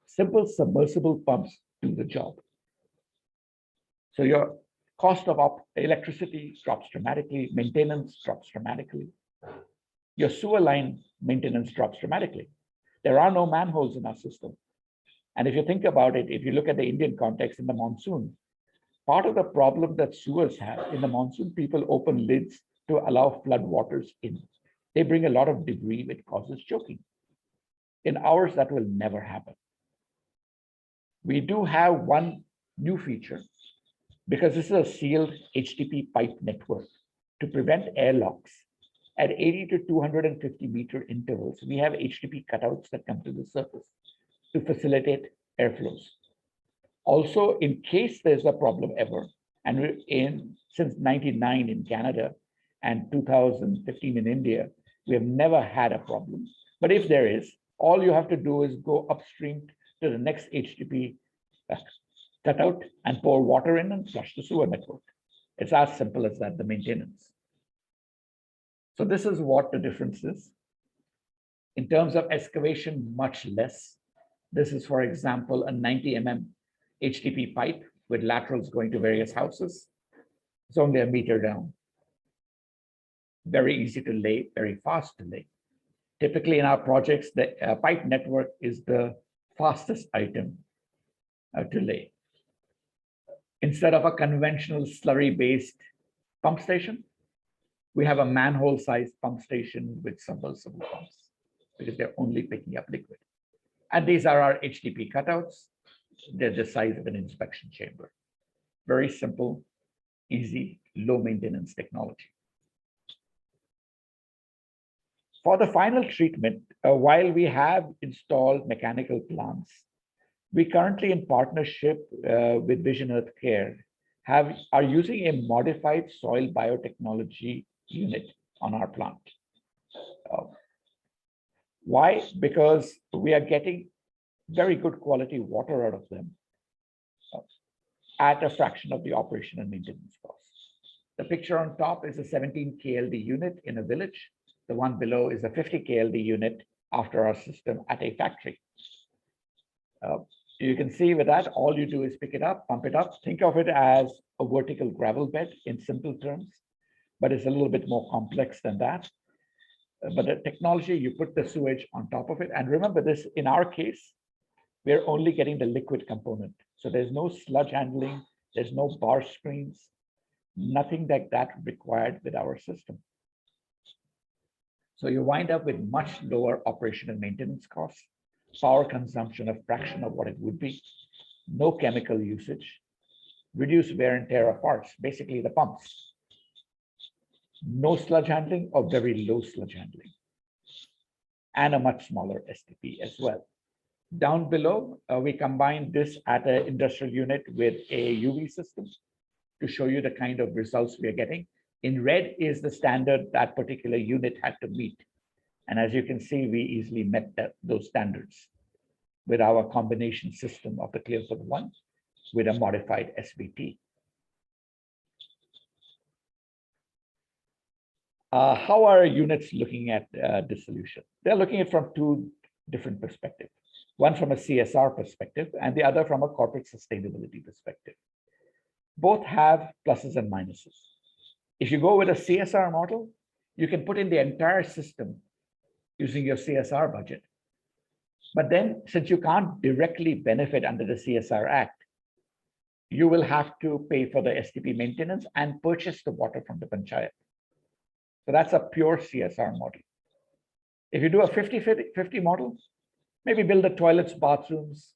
Simple submersible pumps do the job. So your cost of electricity drops dramatically, maintenance drops dramatically. Your sewer line maintenance drops dramatically. There are no manholes in our system. And if you think about it, if you look at the Indian context in the monsoon, part of the problem that sewers have in the monsoon, people open lids to allow flood waters in. They bring a lot of debris which causes choking. In ours, that will never happen. We do have one new feature, because this is a sealed HDP pipe network to prevent airlocks. At 80 to 250 meter intervals, we have HDP cutouts that come to the surface to facilitate airflows. Also, in case there's a problem ever, and since 99 in Canada and 2015 in India, we have never had a problem. But if there is, all you have to do is go upstream to the next HDP cutout and pour water in and flush the sewer network. It's as simple as that, the maintenance. So this is what the difference is. In terms of excavation, much less. This is, for example, a 90 mm HDP pipe with laterals going to various houses. It's only a meter down. Very easy to lay, very fast to lay. Typically in our projects, the pipe network is the fastest item to lay. Instead of a conventional slurry-based pump station, we have a manhole-sized pump station with submersible pumps because they're only picking up liquid. And these are our HDP cutouts. They're the size of an inspection chamber. Very simple, easy, low maintenance technology. For the final treatment, while we have installed mechanical plants, we currently, in partnership with Vision Earth Care, are using a modified soil biotechnology unit on our plant. Why? Because we are getting very good quality water out of them at a fraction of the operation and maintenance costs. The picture on top is a 17 KLD unit in a village. The one below is a 50 KLD unit after our system at a factory. You can see with that, all you do is pick it up, pump it up. Think of it as a vertical gravel bed in simple terms, but it's a little bit more complex than that. But the technology, you put the sewage on top of it. And remember this, in our case, we're only getting the liquid component. So there's no sludge handling, there's no bar screens, nothing like that required with our system. So you wind up with much lower operation and maintenance costs, power consumption a fraction of what it would be, no chemical usage, reduced wear and tear of parts, basically the pumps, no sludge handling or very low sludge handling, and a much smaller STP as well. Down below, we combine this at an industrial unit with a UV system to show you the kind of results we are getting. In red is the standard that particular unit had to meet. And as you can see, we easily met those standards with our combination system of the Clearfoot 1 with a modified SVT. How are units looking at this solution? They're looking at it from two different perspectives. One from a CSR perspective and the other from a corporate sustainability perspective. Both have pluses and minuses. If you go with a CSR model, you can put in the entire system using your CSR budget. But then, since you can't directly benefit under the CSR Act, you will have to pay for the STP maintenance and purchase the water from the panchayat. So that's a pure CSR model. If you do a 50-50 model, maybe build the toilets, bathrooms,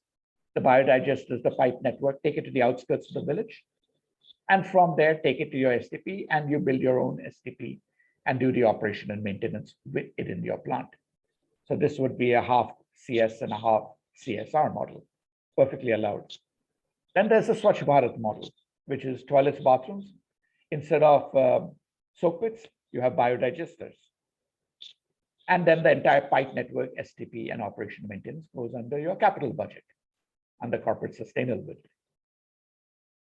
the biodigesters, the pipe network, take it to the outskirts of the village. And from there, take it to your STP and you build your own STP and do the operation and maintenance with it in your plant. So this would be a half CS and a half CSR model, perfectly allowed. Then there's the Swachh Bharat model, which is toilets, bathrooms. Instead of soak pits, you have biodigesters. And then the entire pipe network, STP and operation maintenance goes under your capital budget, under corporate sustainability.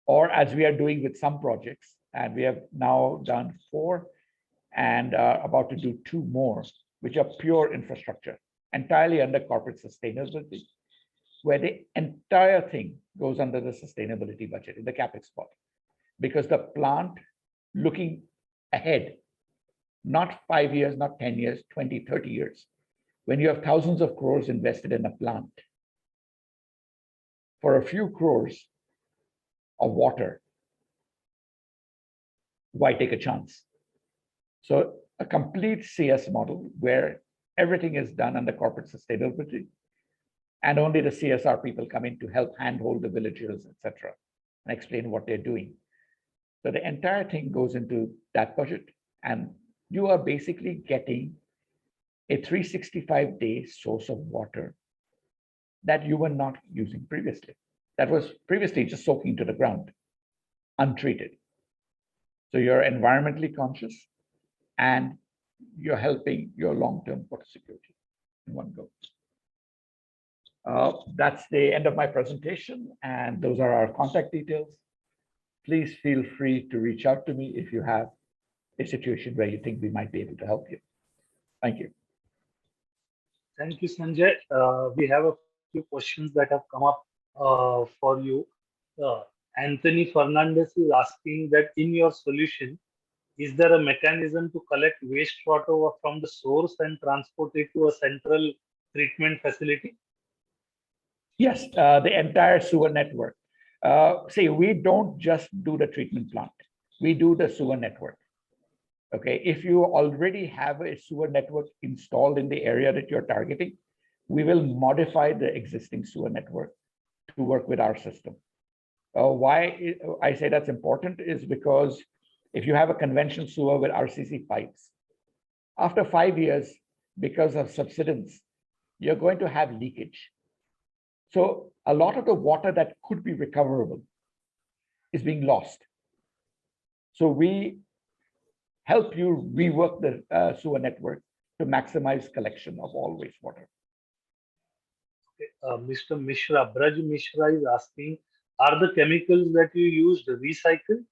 Or as we are doing with some projects, and we have now done 4 and about to do 2 more, which are pure infrastructure, entirely under corporate sustainability, where the entire thing goes under the sustainability budget in the capex spot, because the plant looking ahead, not 5 years, not 10 years, 20, 30 years, when you have thousands of crores invested in a plant, for a few crores of water, why take a chance? So a complete CS model where everything is done under corporate sustainability, and only the CSR people come in to help handhold the villagers, etc., and explain what they're doing. So the entire thing goes into that budget, and you are basically getting a 365-day source of water that you were not using previously. That was previously just soaking to the ground, untreated. So you're environmentally conscious and you're helping your long-term water security in one go. That's the end of my presentation, and those are our contact details. Please feel free to reach out to me if you have a situation where you think we might be able to help you. Thank you. Thank you, Sanjay. We have a few questions that have come up for you. Anthony Fernandez is asking that in your solution, is there a mechanism to collect wastewater from the source and transport it to a central treatment facility? Yes, the entire sewer network. See, we don't just do the treatment plant. We do the sewer network. Okay, if you already have a sewer network installed in the area that you're targeting, we will modify the existing sewer network to work with our system. Why I say that's important is because if you have a conventional sewer with RCC pipes, after 5 years, because of subsidence, you're going to have leakage. So a lot of the water that could be recoverable is being lost. So we help you rework the sewer network to maximize collection of all wastewater. Okay. Mr. Mishra, Braj Mishra is asking, are the chemicals that you used recycled?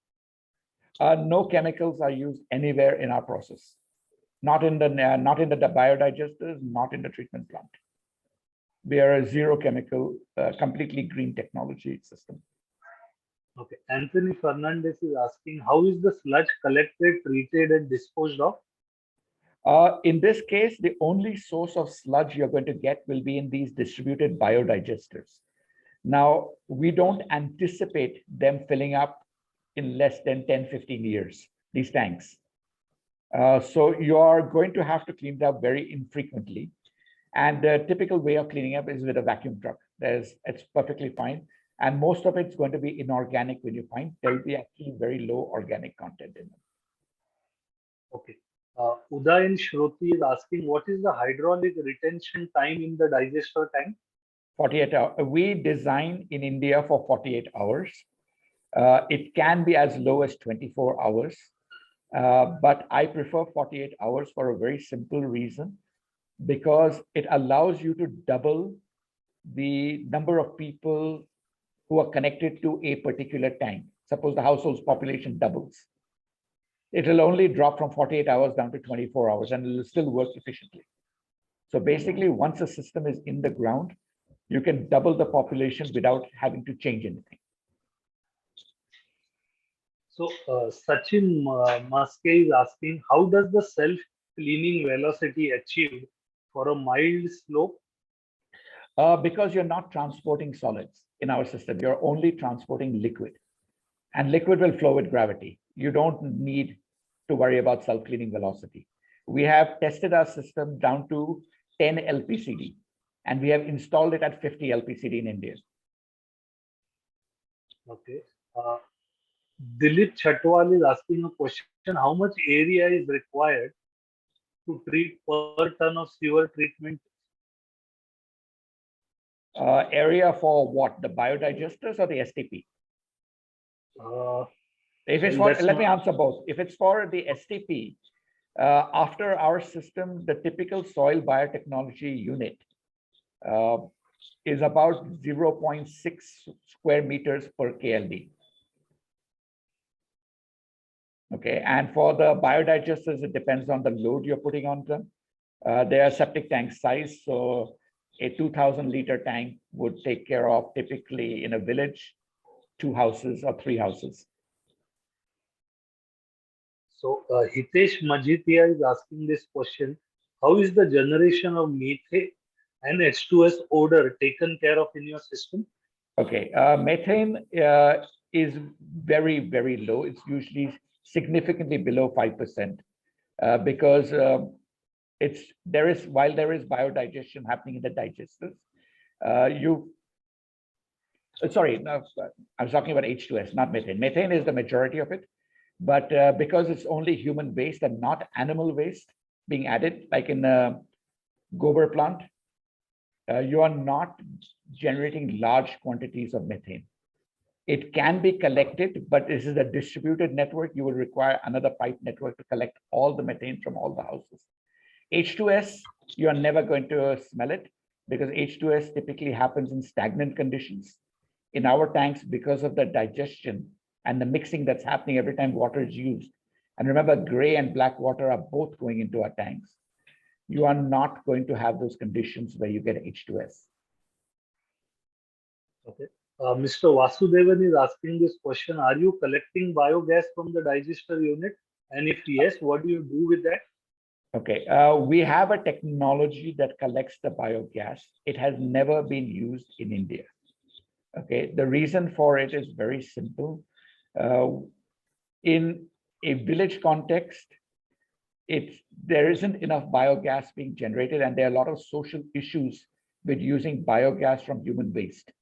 No chemicals are used anywhere in our process. Not in the biodigesters, not in the treatment plant. We are a zero chemical, completely green technology system. Okay. Anthony Fernandez is asking, how is the sludge collected, treated, and disposed of? In this case, the only source of sludge you're going to get will be in these distributed biodigesters. Now, we don't anticipate them filling up in less than 10, 15 years, these tanks. So you are going to have to clean it up very infrequently. And the typical way of cleaning up is with a vacuum truck. It's perfectly fine. And most of it's going to be inorganic when you find there'll be actually very low organic content in them. Okay. Udayan Shruti is asking, what is the hydraulic retention time in the digester tank? 48 hours. We design in India for 48 hours. It can be as low as 24 hours, but I prefer 48 hours for a very simple reason, because it allows you to double the number of people who are connected to a particular tank. Suppose the household's population doubles. It will only drop from 48 hours down to 24 hours and it will still work efficiently. So basically, once a system is in the ground, you can double the population without having to change anything. So Sachin Maske is asking, how does the self-cleaning velocity achieved for a mild slope? Because you're not transporting solids in our system, you're only transporting liquid. And liquid will flow with gravity. You don't need to worry about self-cleaning velocity. We have tested our system down to 10 LPCD, and we have installed it at 50 LPCD in India. Okay. Dilip Chatwal is asking a question, how much area is required to treat per ton of sewer treatment? Area for what? The biodigesters or the STP? If it's for, let me answer both. If it's for the STP, after our system, the typical soil biotechnology unit is about 0.6 square meters per KLD. Okay, and for the biodigesters, it depends on the load you're putting on them. They are septic tank size, so a 2,000 liter tank would take care of typically in a village 2 houses or 3 houses. So Hitesh Majithia is asking this question, how is the generation of methane and H2S odor taken care of in your system? Okay, methane is very, very low. It's usually significantly below 5% because while there is biodigestion happening in the digesters, sorry, no, I was talking about H2S, not methane. Methane is the majority of it, but because it's only human waste and not animal waste being added, like in a gobar plant, you are not generating large quantities of methane. It can be collected, but this is a distributed network. You will require another pipe network to collect all the methane from all the houses. H2S, you are never going to smell it because H2S typically happens in stagnant conditions. In our tanks, because of the digestion and the mixing that's happening every time water is used. And remember, gray and black water are both going into our tanks. You are not going to have those conditions where you get H2S. Okay. Mr. Vasudevan is asking this question, are you collecting biogas from the digester unit? And if yes, what do you do with that? Okay, we have a technology that collects the biogas. It has never been used in India. Okay, the reason for it is very simple. In a village context, there isn't enough biogas being generated, and there are a lot of social issues with using biogas from human waste.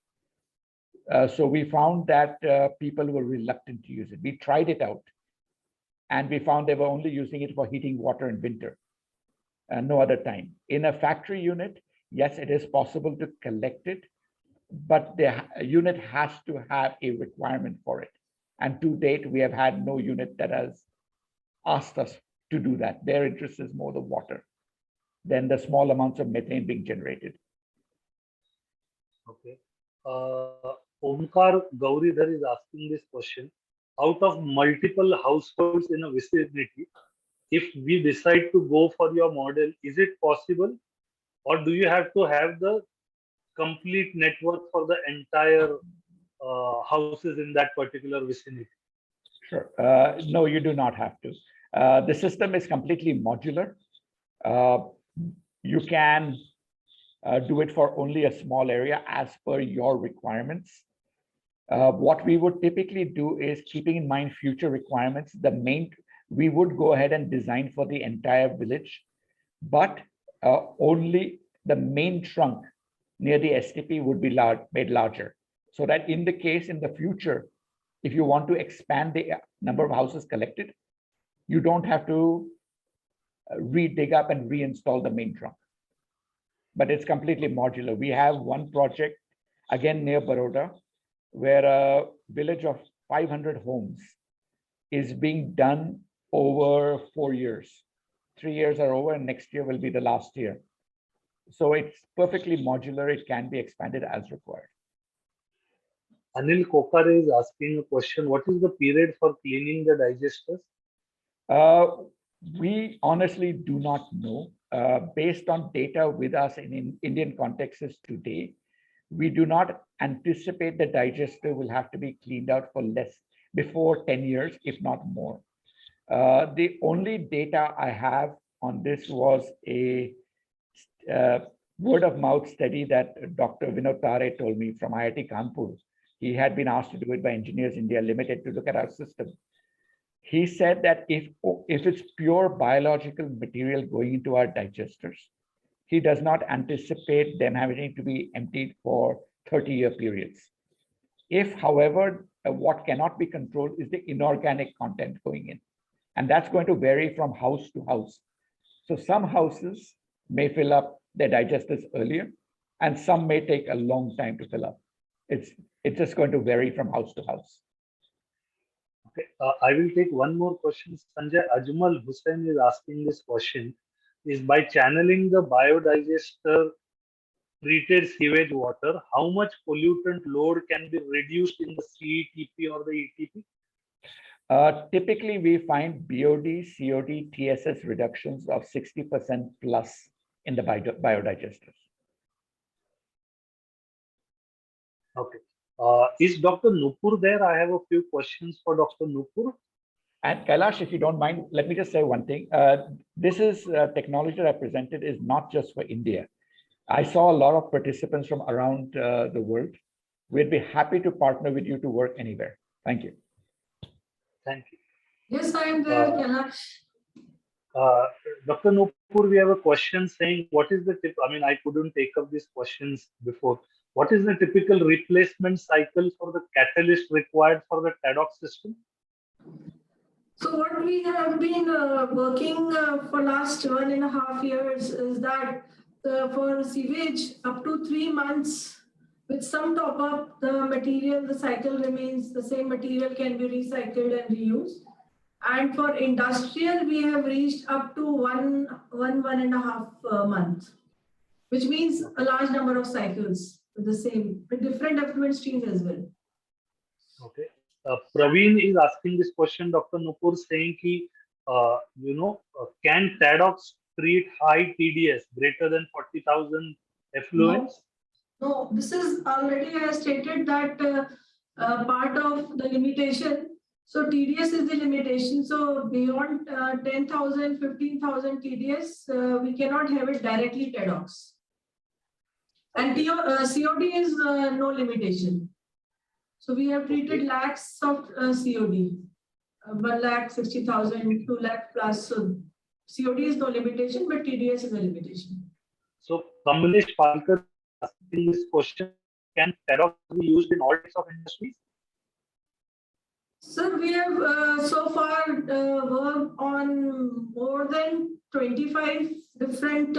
So we found that people were reluctant to use it. We tried it out, and we found they were only using it for heating water in winter, no other time. In a factory unit, yes, it is possible to collect it, but the unit has to have a requirement for it. And to date, we have had no unit that has asked us to do that. Their interest is more the water than the small amounts of methane being generated. Okay. Omkar Gauridhar is asking this question. Out of multiple households in a vicinity, if we decide to go for your model, is it possible? Or do you have to have the complete network for the entire houses in that particular vicinity? Sure. No, you do not have to. The system is completely modular. You can do it for only a small area as per your requirements. What we would typically do is, keeping in mind future requirements, we would go ahead and design for the entire village, but only the main trunk near the STP would be made larger, so that in the case in the future, if you want to expand the number of houses collected, you don't have to dig up and reinstall the main trunk. But it's completely modular. We have one project, again near Baroda, where a village of 500 homes is being done over 4 years. 3 years are over, and next year will be the last year. So it's perfectly modular. It can be expanded as required. Anil Kokare is asking a question. What is the period for cleaning the digesters? We honestly do not know. Based on data with us in Indian contexts today, we do not anticipate the digester will have to be cleaned out for before 10 years, if not more. The only data I have on this was a word of mouth study that Dr. Vinod Tare told me from IIT Kanpur. He had been asked to do it by Engineers India Limited to look at our system. He said that if it's pure biological material going into our digesters, he does not anticipate them having to be emptied for 30-year periods. If, however, what cannot be controlled is the inorganic content going in, and that's going to vary from house to house. So some houses may fill up their digesters earlier, and some may take a long time to fill up. It's just going to vary from house to house. Okay, I will take one more question. Sanjay Ajmal Hussain is asking this question: is by channeling the biodigester treated sewage water, how much pollutant load can be reduced in the CETP or the ETP? Typically, we find BOD, COD, TSS reductions of 60% plus in the biodigesters. Okay. Is Dr. Nupur there? I have a few questions for Dr. Nupur. And Kailash, if you don't mind, let me just say one thing. This is technology that I presented is not just for India. I saw a lot of participants from around the world. We'd be happy to partner with you to work anywhere. Thank you. Thank you. Yes, I am there, Kailash. Dr. Nupur, we have a question saying, what is the tip? I mean, I couldn't take up these questions before. What is the typical replacement cycle for the catalyst required for the TADOC system? So what we have been working for last 1.5 years is that for sewage, up to 3 months, with some top up, the material, the cycle remains the same material can be recycled and reused. And for industrial, we have reached up to 1.5 months, which means a large number of cycles with the same, with different effluent streams as well. Okay. Praveen is asking this question, Dr. Nupur, saying ki, can TADOCs treat high TDS greater than 40,000 effluents? No, this is already I stated that part of the limitation. So TDS is the limitation. So beyond 10,000, 15,000 TDS, we cannot have it directly TADOCs. And COD is no limitation. So we have treated lakhs of COD, 1,60,000, 2 lakh plus. So COD is no limitation, but TDS is a limitation. So Kamlesh Palkar asking this question: can TADOC be used in all types of industries? Sir, we have so far worked on more than 25 different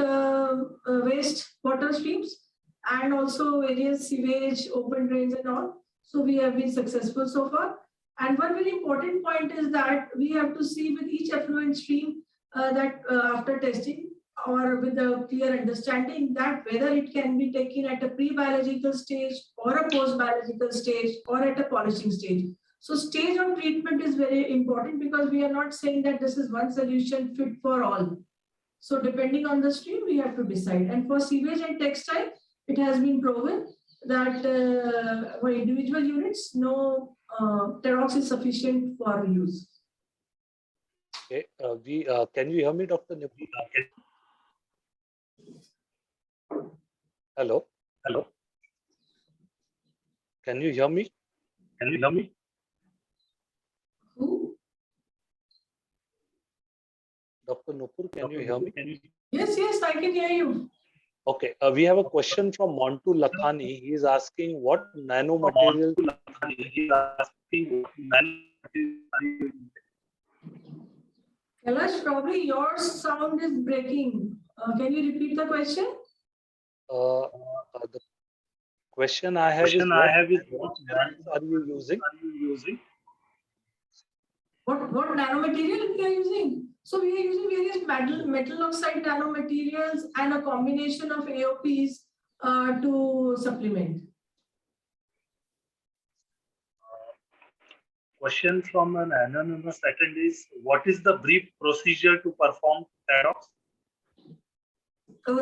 waste water streams and also various sewage, open drains and all. So we have been successful so far. And one very important point is that we have to see with each effluent stream that after testing or with a clear understanding that whether it can be taken at a pre-biological stage or a post-biological stage or at a polishing stage. So stage of treatment is very important because we are not saying that this is one solution fit for all. So depending on the stream, we have to decide. And for sewage and textile, it has been proven that for individual units, no TADOCs is sufficient for use. Okay, can you hear me, Dr. Nupur? Hello? Hello? Can you hear me? Can you hear me? Who? Dr. Nupur, can you hear me? Yes, I can hear you. Okay, we have a question from Montu Lakhani. He is asking what nanomaterial Kailash, probably your sound is breaking. Can you repeat the question? The question I have is what brands are you using? What nanomaterial we are using? So we are using various metal oxide nanomaterials and a combination of AOPs to supplement. Question from an anonymous attendee is, what is the brief procedure to perform TADOX?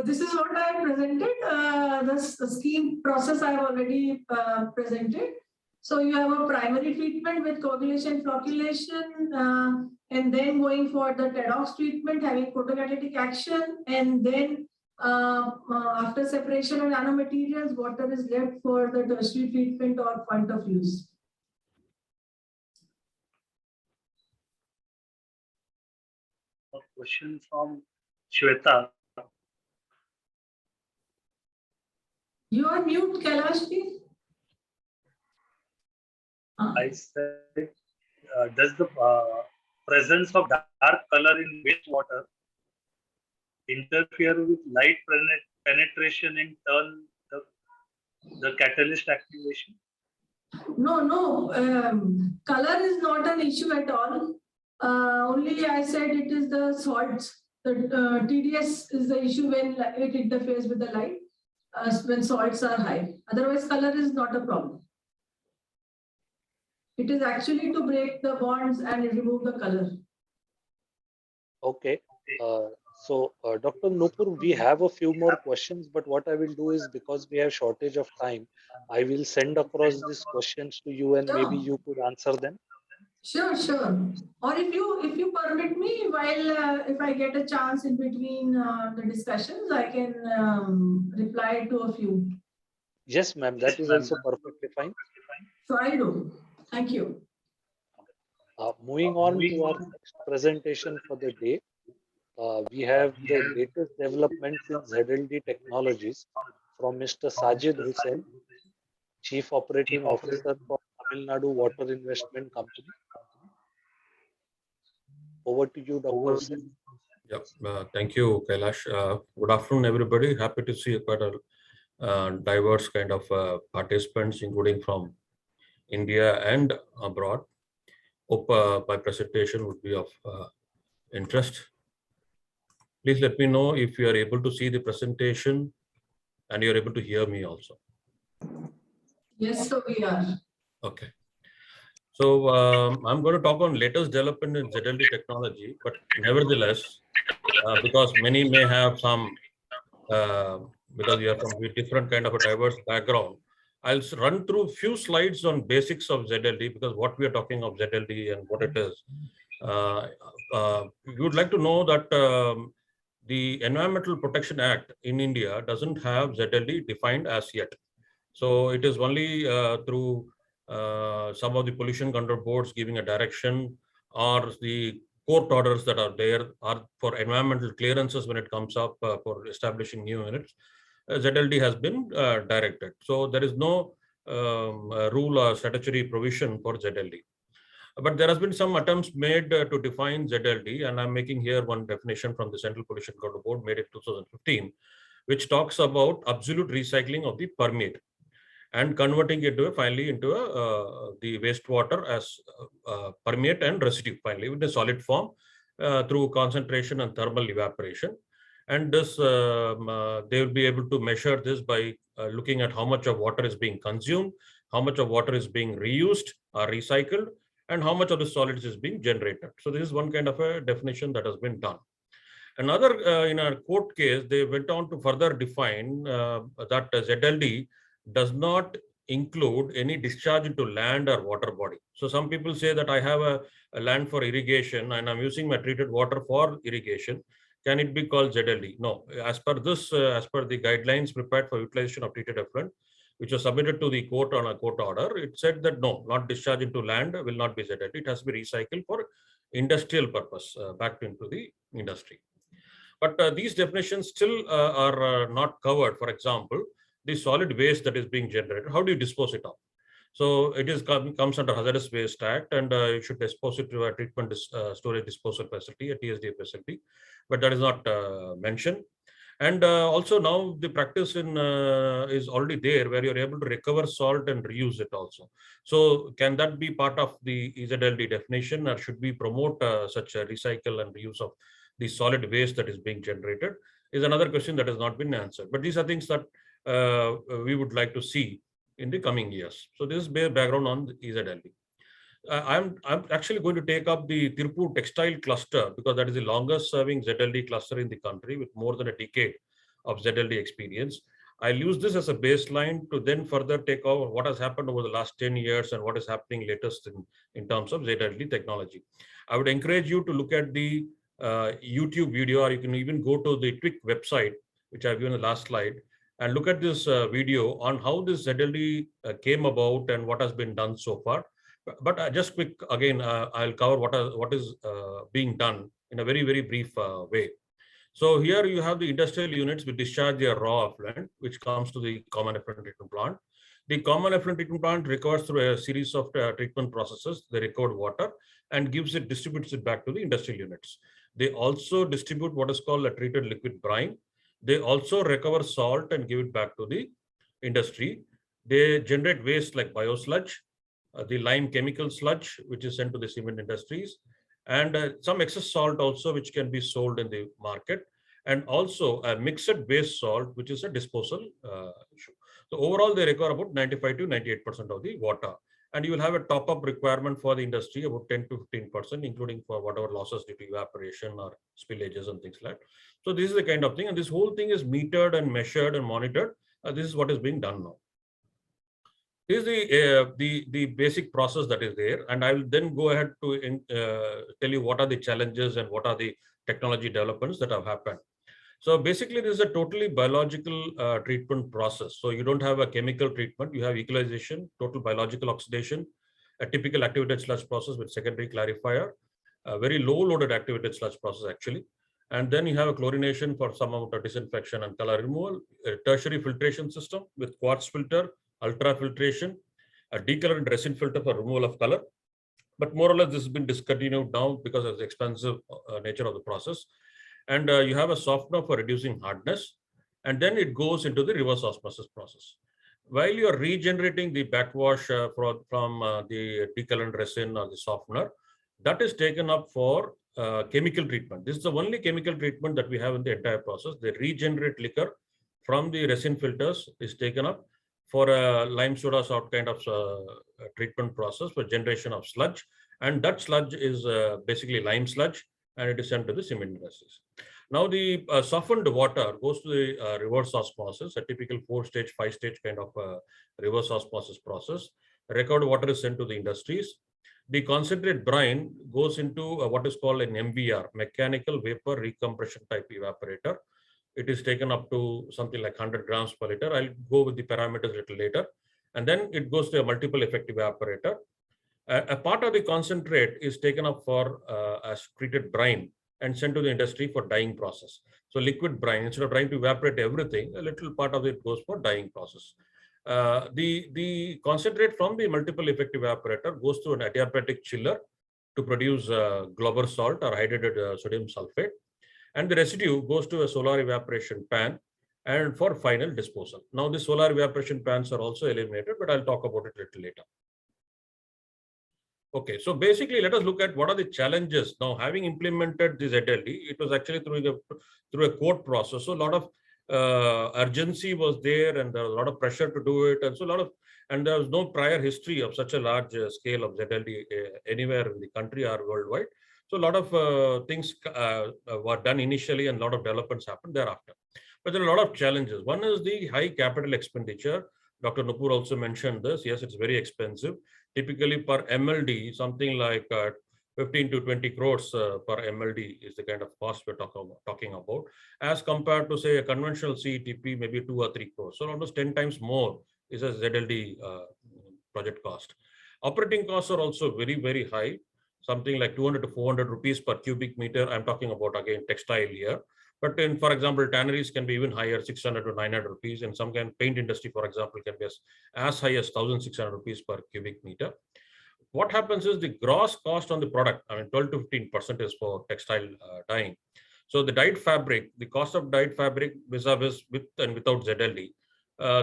This is what I presented. The scheme process I have already presented. So you have a primary treatment with coagulation, flocculation, and then going for the TADOX treatment, having photocatalytic action, and then after separation of nanomaterials, water is left for the tertiary treatment or point of use. A question from Shweta. You are mute, Kailash, please. I said, does the presence of dark color in wastewater interfere with light penetration and turn the catalyst activation? No. Color is not an issue at all. Only I said it is the salts. The TDS is the issue when it interferes with the light, when salts are high. Otherwise, color is not a problem. It is actually to break the bonds and remove the color. Okay. Dr. Nupur, we have a few more questions, but what I will do is, because we have shortage of time, I will send across these questions to you, and maybe you could answer them. Sure. Or if you permit me, while if I get a chance in between the discussions, I can reply to a few. Yes, ma'am. That is also perfectly fine. So I do. Thank you. Moving on to our next presentation for the day, we have the latest developments in ZLD technologies from Mr. Sajid Hussain, Chief Operating Officer for Tamil Nadu Water Investment Company. Over to you, Dr. Hussain. Thank you, Kailash. Good afternoon, everybody. Happy to see quite a diverse kind of participants, including from India and abroad. Hope my presentation would be of interest. Please let me know if you are able to see the presentation and you are able to hear me also. Yes, so we are. Okay. So I'm going to talk on latest development in ZLD technology, but nevertheless, because many may have some, because we are from a different kind of a diverse background, I'll run through a few slides on basics of ZLD, because what we are talking of ZLD and what it is. We would like to know that the Environmental Protection Act in India doesn't have ZLD defined as yet. So it is only through some of the pollution control boards giving a direction, or the court orders that are there are for environmental clearances when it comes up for establishing new units. ZLD has been directed. So there is no rule or statutory provision for ZLD. But there has been some attempts made to define ZLD, and I'm making here one definition from the Central Pollution Control Board made in 2015, which talks about absolute recycling of the permeate and converting it finally into the wastewater as permeate and residue finally in a solid form through concentration and thermal evaporation. And this they will be able to measure this by looking at how much of water is being consumed, how much of water is being reused or recycled, and how much of the solids is being generated. So this is one kind of a definition that has been done. Another, in a court case, they went on to further define that ZLD does not include any discharge into land or water body. So some people say that I have a land for irrigation and I'm using my treated water for irrigation. Can it be called ZLD? No. As per this, as per the guidelines prepared for utilization of treated effluent, which was submitted to the court on a court order, it said that no, not discharge into land will not be ZLD. It has to be recycled for industrial purpose, back into the industry. But these definitions still are not covered. For example, the solid waste that is being generated, how do you dispose it of? So it is comes under Hazardous Waste Act, and you should dispose it to a treatment storage disposal facility, a TSD facility, but that is not mentioned. And also now the practice in is already there where you're able to recover salt and reuse it also. So can that be part of the ZLD definition, or should we promote such a recycle and reuse of the solid waste that is being generated, is another question that has not been answered. But these are things that we would like to see in the coming years. So this is background on ZLD. I'm actually going to take up the Tirupur textile cluster because that is the longest serving ZLD cluster in the country with more than a decade of ZLD experience. I'll use this as a baseline to then further take over what has happened over the last 10 years and what is happening latest in terms of ZLD technology. I would encourage you to look at the YouTube video, or you can even go to the TWIC website, which I've given the last slide, and look at this video on how this ZLD came about and what has been done so far. But just quick, again, I'll cover what is being done in a very, very brief way. So here you have the industrial units which discharge their raw effluent, which comes to the common effluent treatment plant. The common effluent treatment plant recovers through a series of treatment processes, the recovered water, and distributes it back to the industrial units. They also distribute what is called a treated liquid brine. They also recover salt and give it back to the industry. They generate waste like biosludge, the lime chemical sludge, which is sent to the cement industries, and some excess salt also, which can be sold in the market, and also a mixed waste salt, which is a disposal issue. So overall, they recover about 95 to 98% of the water. And you will have a top-up requirement for the industry, about 10 to 15%, including for whatever losses due to evaporation or spillages and things like that. So this is the kind of thing, and this whole thing is metered and measured and monitored. This is what is being done now. This is the basic process that is there, and I will then go ahead to tell you what are the challenges and what are the technology developments that have happened. So basically, this is a totally biological treatment process. So you don't have a chemical treatment, you have equalization, total biological oxidation, a typical activated sludge process with secondary clarifier, a very low loaded activated sludge process actually. And then you have a chlorination for some amount of disinfection and color removal, a tertiary filtration system with quartz filter, ultrafiltration, a decolored resin filter for removal of color. But more or less, this has been discontinued now because of the expensive nature of the process. And you have a softener for reducing hardness. And then it goes into the reverse osmosis process. While you are regenerating the backwash from the decolored resin or the softener, that is taken up for chemical treatment. This is the only chemical treatment that we have in the entire process. The regenerate liquor from the resin filters is taken up for a lime soda sort kind of treatment process for generation of sludge. And that sludge is basically lime sludge, and it is sent to the cement industries. Now the softened water goes to the reverse osmosis, a typical 4-stage, 5-stage kind of reverse osmosis process. Recovered water is sent to the industries. The concentrate brine goes into what is called an MVR, mechanical vapor recompression type evaporator. It is taken up to something like 100 grams per liter. I'll go with the parameters a little later. And then it goes to a multiple effect evaporator. A part of the concentrate is taken up for as treated brine and sent to the industry for dyeing process. So liquid brine, instead of trying to evaporate everything, a little part of it goes for dyeing process. The concentrate from the multiple effect evaporator goes to an adiabatic chiller to produce Glauber salt or hydrated sodium sulfate. And the residue goes to a solar evaporation pan and for final disposal. Now the solar evaporation pans are also eliminated, but I'll talk about it a little later. Okay, so basically, let us look at what are the challenges. Now, having implemented this ZLD, it was actually through a court process. So a lot of urgency was there, and there was a lot of pressure to do it, and so and there was no prior history of such a large scale of ZLD anywhere in the country or worldwide. So a lot of things were done initially, and a lot of developments happened thereafter. But there are a lot of challenges. One is the high capital expenditure. Dr. Nupur also mentioned this. Yes, it's very expensive. Typically per MLD, something like 15 to 20 crores per MLD is the kind of cost we're talking about, as compared to say a conventional CETP, maybe 2 or 3 crores. So almost 10 times more is a ZLD project cost. Operating costs are also very, very high, something like 200 to 400 rupees per cubic meter. I'm talking about, again, textile here. But in, for example, tanneries can be even higher, 600 to 900 rupees. And some kind of paint industry, for example, can be as high as 1,600 rupees per cubic meter. What happens is the gross cost on the product, 12 to 15% is for textile dyeing. So the dyed fabric, the cost of dyed fabric vis-a-vis with and without ZLD,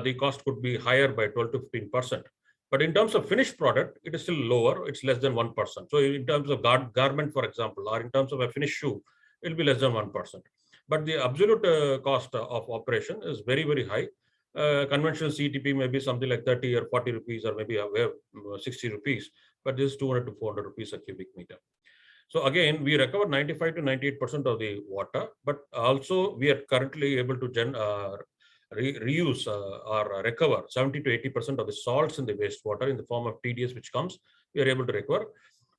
the cost could be higher by 12 to 15%. But in terms of finished product, it is still lower. It's less than 1%. So in terms of garment, for example, or in terms of a finished shoe, it will be less than 1%. But the absolute cost of operation is very, very high. Conventional CTP may be something like 30 or 40 rupees, or maybe 60 rupees, but this is 200 to 400 rupees a cubic meter. So again, we recover 95 to 98% of the water, but also we are currently able to reuse or recover 70 to 80% of the salts in the wastewater in the form of TDS, which comes, we are able to recover.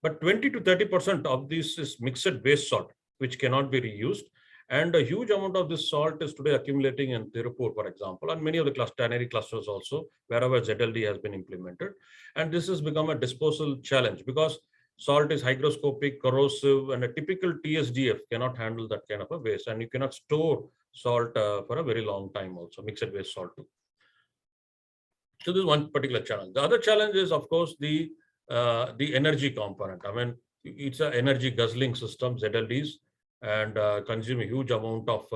But 20 to 30% of this is mixed waste salt, which cannot be reused. And a huge amount of this salt is today accumulating in Tirupur, for example, and many of the tannery clusters also, wherever ZLD has been implemented. And this has become a disposal challenge because salt is hygroscopic, corrosive, and a typical TSDF cannot handle that kind of a waste. And you cannot store salt for a very long time also, mixed waste salt too. So this is one particular challenge. The other challenge is, of course, the energy component. I mean, it's an energy guzzling system, ZLDs, and consume a huge amount of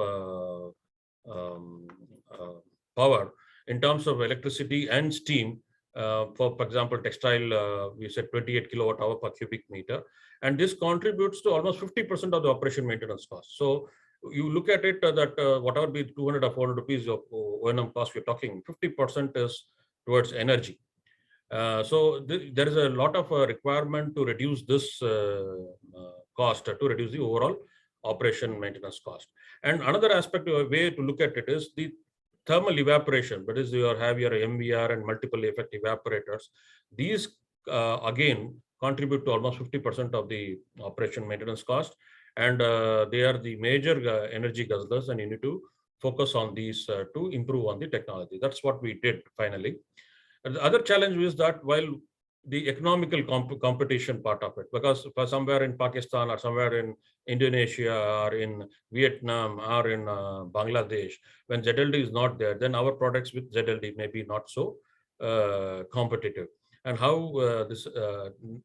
power in terms of electricity and steam. For example, textile, we said 28 kilowatt hour per cubic meter, and this contributes to almost 50% of the operation maintenance cost. So you look at it that whatever be 200 or 400 rupees of O&M cost we're talking, 50% is towards energy. So there is a lot of requirement to reduce this cost, to reduce the overall operation maintenance cost. And another aspect, a way to look at it is the thermal evaporation. That is, you have your MVR and multiple effect evaporators. These again contribute to almost 50% of the operation maintenance cost, and they are the major energy guzzlers, and you need to focus on these to improve on the technology. That's what we did finally. And the other challenge is that while the economical competition part of it, because for somewhere in Pakistan or somewhere in Indonesia or in Vietnam or in Bangladesh, when ZLD is not there, then our products with ZLD may be not so competitive, and how this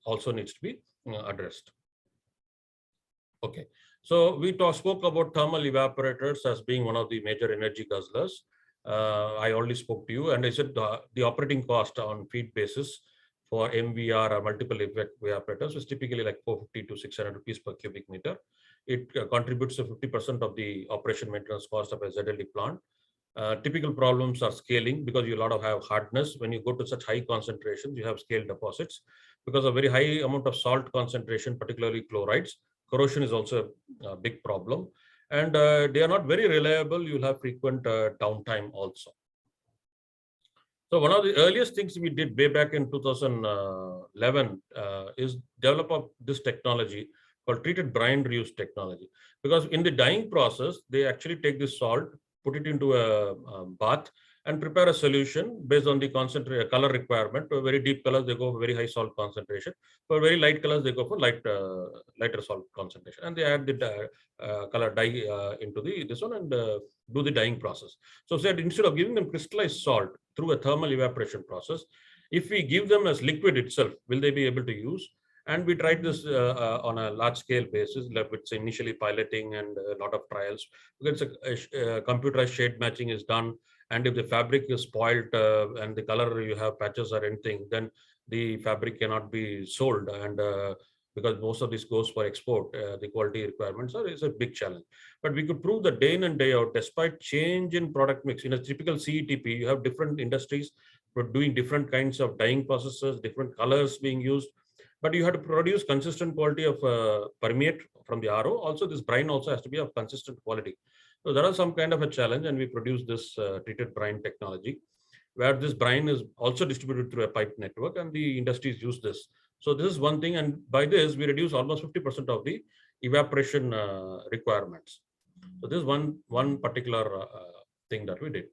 also needs to be addressed. Okay, so we spoke about thermal evaporators as being one of the major energy guzzlers. I already spoke to you, and I said the operating cost on feed basis for MVR or multiple effect evaporators is typically like 450 to 600 rupees per cubic meter. It contributes to 50% of the operation maintenance cost of a ZLD plant. Typical problems are scaling, because you have hardness. When you go to such high concentrations, you have scale deposits. Because of very high amount of salt concentration, particularly chlorides, corrosion is also a big problem. And they are not very reliable. You'll have frequent downtime also. So one of the earliest things we did way back in 2011 is develop this technology called treated brine reuse technology. Because in the dyeing process, they actually take this salt, put it into a bath, and prepare a solution based on the color requirement. For very deep colors, they go for very high salt concentration. For very light colors, they go for lighter salt concentration, and they add the color dye into this one and do the dyeing process. So said, instead of giving them crystallized salt through a thermal evaporation process, if we give them as liquid itself, will they be able to use? And we tried this on a large scale basis, with initially piloting and a lot of trials. Because computerized shade matching is done. And if the fabric is spoiled and the color you have patches or anything, then the fabric cannot be sold. And because most of this goes for export, the quality requirements is a big challenge. But we could prove that day in and day out, despite change in product mix, in a typical CETP, you have different industries doing different kinds of dyeing processes, different colors being used. But you have to produce consistent quality of permeate from the RO. Also, this brine also has to be of consistent quality. So there are some kind of a challenge, and we produce this treated brine technology, where this brine is also distributed through a pipe network, and the industries use this. So this is one thing, and by this we reduce almost 50% of the evaporation requirements. So this is one particular thing that we did.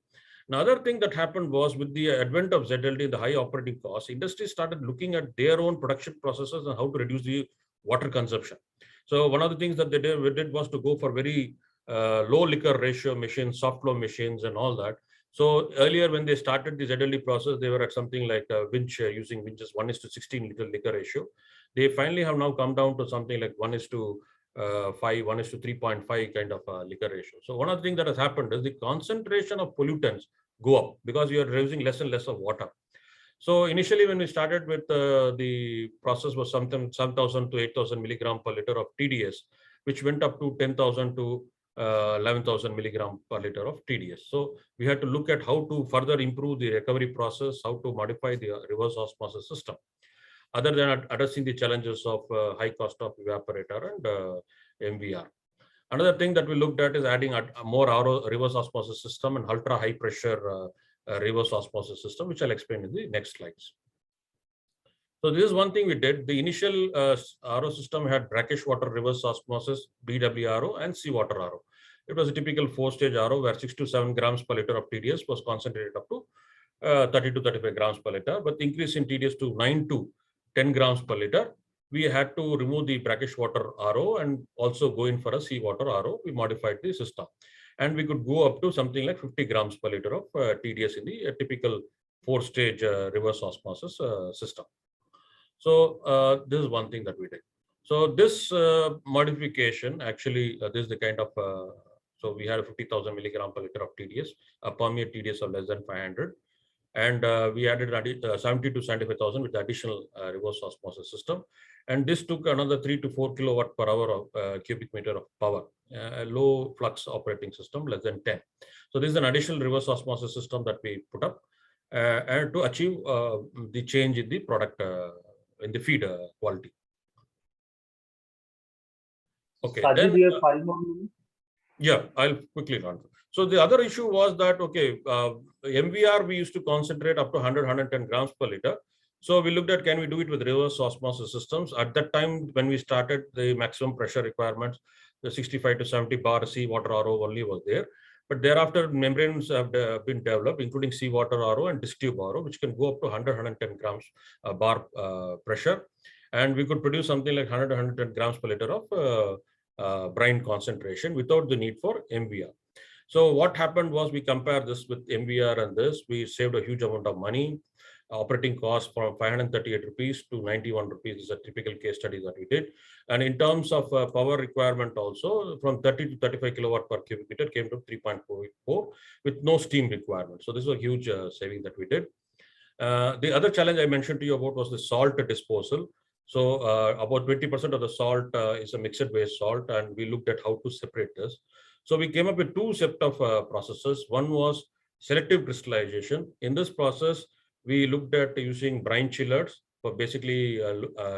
Another thing that happened was, with the advent of ZLD, the high operating costs, industry started looking at their own production processes and how to reduce the water consumption. So one of the things that we did was to go for very low liquor ratio machines, soft flow machines, and all that. So earlier, when they started the ZLD process, they were at something like a winch, using winches 1:16 liter liquor ratio. They finally have now come down to something like 1:5, 1:3.5 kind of liquor ratio. So one of the things that has happened is the concentration of pollutants go up, because you are using less and less of water. So initially, when we started with the process was something 7,000 to 8,000 milligram per liter of TDS, which went up to 10,000 to 11,000 milligram per liter of TDS. So we had to look at how to further improve the recovery process, how to modify the reverse osmosis system, other than addressing the challenges of high cost of evaporator and MVR. Another thing that we looked at is adding a more reverse osmosis system and ultra high pressure reverse osmosis system, which I'll explain in the next slides. So this is one thing we did. The initial RO system had brackish water reverse osmosis, BWRO, and seawater RO. It was a typical 4-stage RO where 6 to 7 grams per liter of TDS was concentrated up to 30 to 35 grams per liter. But the increase in TDS to 9 to 10 grams per liter, we had to remove the brackish water RO and also go in for a seawater RO. We modified the system. And we could go up to something like 50 grams per liter of TDS in the typical 4-stage reverse osmosis system. So this is one thing that we did. So this modification, actually, this is the kind of, so we had a 50,000 milligram per liter of TDS, a permeate TDS of less than 500. And we added 70 to 75,000 with the additional reverse osmosis system. And this took another 3 to 4 kilowatt per hour of cubic meter of power, a low flux operating system, less than 10. So this is an additional reverse osmosis system that we put up and to achieve the change in the product, in the feed quality. Okay. Sajid, we have 5 more minutes. Yeah, I'll quickly run. So the other issue was that, okay, MVR, we used to concentrate up to 100, 110 grams per liter. So we looked at, can we do it with reverse osmosis systems? At that time, when we started, the maximum pressure requirements, the 65 to 70 bar seawater RO only was there. But thereafter, membranes have been developed, including seawater RO and disc tube RO, which can go up to 100, 110 grams bar pressure. And we could produce something like 100, 110 grams per liter of brine concentration without the need for MVR. So what happened was we compared this with MVR and this, we saved a huge amount of money. Operating cost from 538 rupees to 91 rupees is a typical case study that we did. And in terms of power requirement also, from 30 to 35 kilowatt per cubic meter came to 3.44 with no steam requirement. So this was a huge saving that we did. The other challenge I mentioned to you about was the salt disposal. So about 20% of the salt is a mixed waste salt, and we looked at how to separate this. So we came up with 2 sets of processes. One was selective crystallization. In this process, we looked at using brine chillers for basically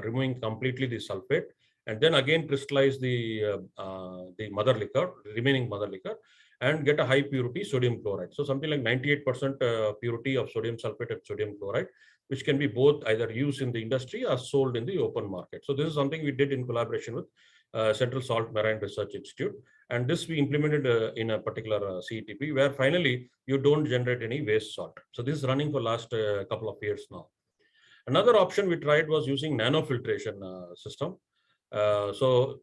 removing completely the sulfate, and then again crystallize the mother liquor, remaining mother liquor, and get a high purity sodium chloride. So something like 98% purity of sodium sulfate and sodium chloride, which can be both either used in the industry or sold in the open market. So this is something we did in collaboration with Central Salt Marine Research Institute. And this we implemented in a particular CETP, where finally you don't generate any waste salt. So this is running for last couple of years now. Another option we tried was using nanofiltration system. So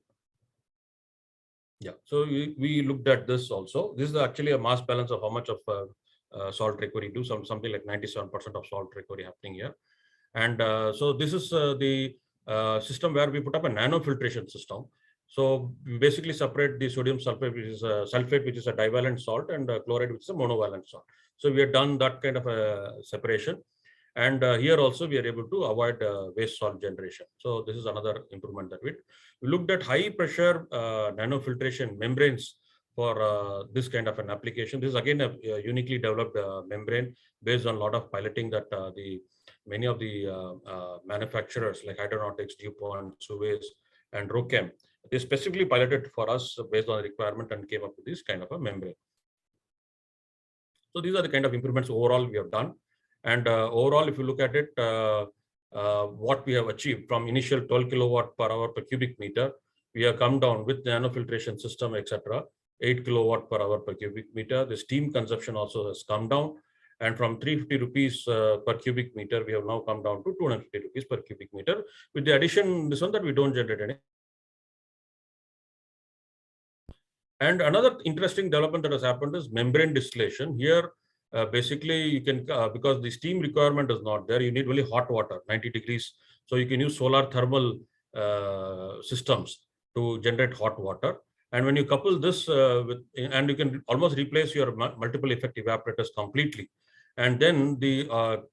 we looked at this also. This is actually a mass balance of how much of salt recovery do, something like 97% of salt recovery happening here. And so this is the system where we put up a nanofiltration system. So we basically separate the sodium sulfate, which is a sulfate, which is a divalent salt, and chloride, which is a monovalent salt. So we have done that kind of a separation. And here also we are able to avoid waste salt generation. So this is another improvement that we looked at. High pressure nanofiltration membranes for this kind of an application. This is again a uniquely developed membrane based on a lot of piloting that many of the manufacturers like Hydronautics, DuPont, Suez, and Rochem, they specifically piloted for us based on the requirement and came up with this kind of a membrane. So these are the kind of improvements overall we have done. And overall, if you look at it, what we have achieved from initial 12 kilowatt per hour per cubic meter, we have come down with the nanofiltration system, etc., 8 kilowatt per hour per cubic meter. The steam consumption also has come down. And from 350 rupees per cubic meter, we have now come down to 250 rupees per cubic meter. With the addition, this one that we don't generate any. And another interesting development that has happened is membrane distillation. Here, basically, you can, because the steam requirement is not there, you need really hot water, 90 degrees. So you can use solar thermal systems to generate hot water. And when you couple this with, and you can almost replace your multiple effect evaporators completely. And then the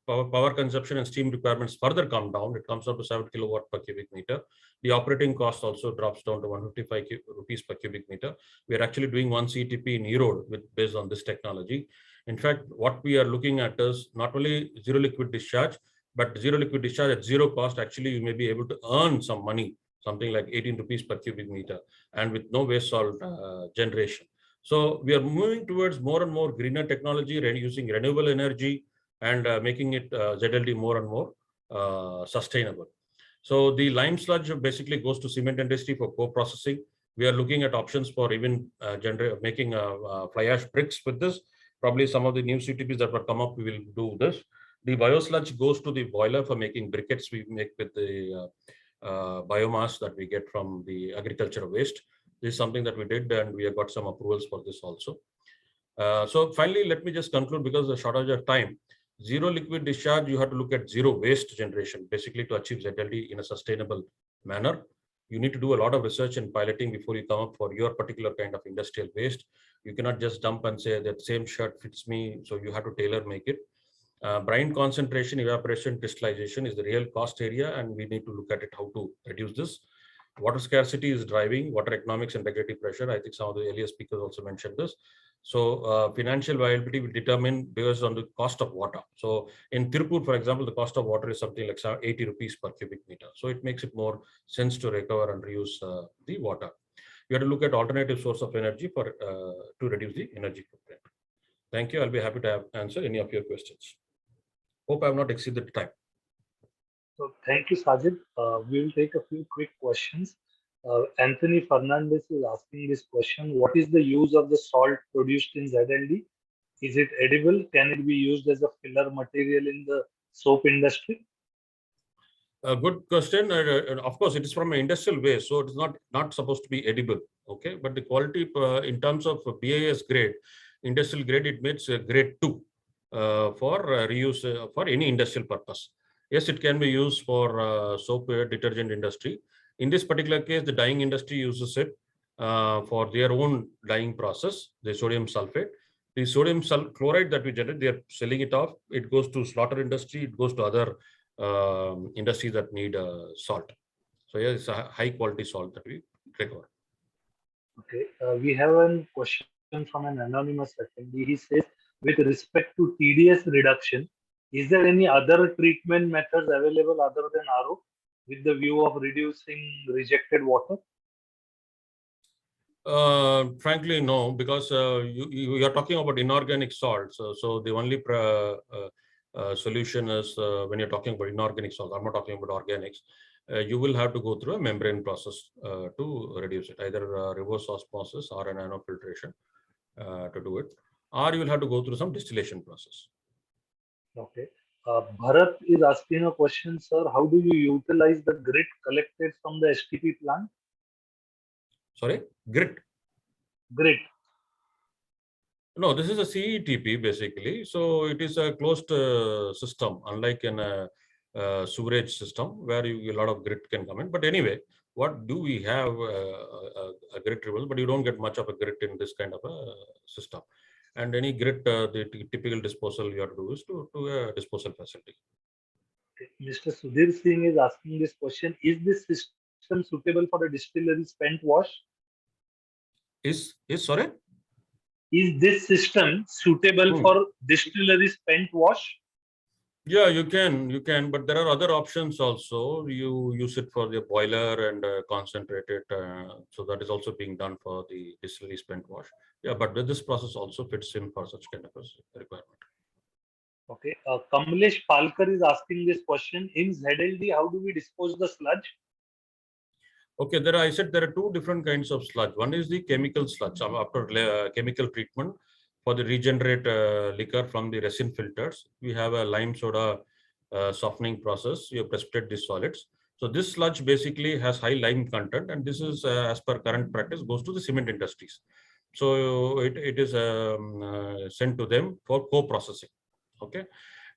power consumption and steam requirements further come down. It comes down to 7 kilowatt per cubic meter. The operating cost also drops down to 155 rupees per cubic meter. We are actually doing 1 CTP in Erode based on this technology. In fact, what we are looking at is not only zero liquid discharge, but zero liquid discharge at zero cost. Actually, you may be able to earn some money, something like 18 rupees per cubic meter, and with no waste salt generation. So we are moving towards more and more greener technology, using renewable energy, and making it ZLD more and more sustainable. So the lime sludge basically goes to cement industry for co-processing. We are looking at options for even making fly ash bricks with this. Probably some of the new CTPs that will come up, we will do this. The biosludge goes to the boiler for making briquettes we make with the biomass that we get from the agricultural waste. This is something that we did, and we have got some approvals for this also. So finally, let me just conclude, because of the shortage of time. Zero liquid discharge, you have to look at zero waste generation, basically to achieve ZLD in a sustainable manner. You need to do a lot of research and piloting before you come up for your particular kind of industrial waste. You cannot just dump and say that same shirt fits me, so you have to tailor make it. Brine concentration, evaporation, crystallization is the real cost area, and we need to look at it how to reduce this. Water scarcity is driving water economics and regulatory pressure. I think some of the earlier speakers also mentioned this. So financial viability will determine based on the cost of water. So in Tirupur, for example, the cost of water is something like 80 rupees per cubic meter. So it makes it more sense to recover and reuse the water. You have to look at alternative source of energy for to reduce the energy footprint. Thank you. I'll be happy to answer any of your questions. Hope I have not exceeded the time. So thank you, Sajid. We will take a few quick questions. Anthony Fernandez is asking this question: what is the use of the salt produced in ZLD? Is it edible? Can it be used as a filler material in the soap industry? A good question. Of course, it is from an industrial waste, so it is not supposed to be edible. Okay, but the quality in terms of BIS grade, industrial grade, it makes grade 2 for reuse for any industrial purpose. Yes, it can be used for soap detergent industry. In this particular case, the dyeing industry uses it for their own dyeing process, the sodium sulfate. The sodium chloride that we generate, they are selling it off. It goes to slaughter industry. It goes to other industries that need salt. So yeah, it's a high quality salt that we recover. Okay, we have a question from an anonymous attendee. He says, with respect to TDS reduction, is there any other treatment methods available other than RO with the view of reducing rejected water? Frankly, no, because you are talking about inorganic salts. So the only solution is when you're talking about inorganic salts. I'm not talking about organics. You will have to go through a membrane process to reduce it, either reverse osmosis or an nanofiltration to do it, or you will have to go through some distillation process. Okay. Bharat is asking a question, sir. How do you utilize the grit collected from the STP plant? Sorry, grit. Grit. No, this is a CETP basically. So it is a closed system, unlike in a sewerage system where a lot of grit can come in. But anyway, what do we have a grit removal? But you don't get much of a grit in this kind of a system. And any grit, the typical disposal you have to do is to a disposal facility. Okay. Mr. Sudhir Singh is asking this question: is this system suitable for the distillery spent wash? Sorry? Is this system suitable for distillery spent wash? Yeah, you can, but there are other options also. You use it for the boiler and concentrate it. So that is also being done for the distillery spent wash. Yeah, but this process also fits in for such kind of a requirement. Okay. Kamlesh Palkar is asking this question: in ZLD, how do we dispose the sludge? Okay, I said there are two different kinds of sludge. One is the chemical sludge after chemical treatment for the regenerate liquor from the resin filters. We have a lime soda softening process. You precipitate these solids. So this sludge basically has high lime content, and this is as per current practice goes to the cement industries. So it is sent to them for co-processing. Okay,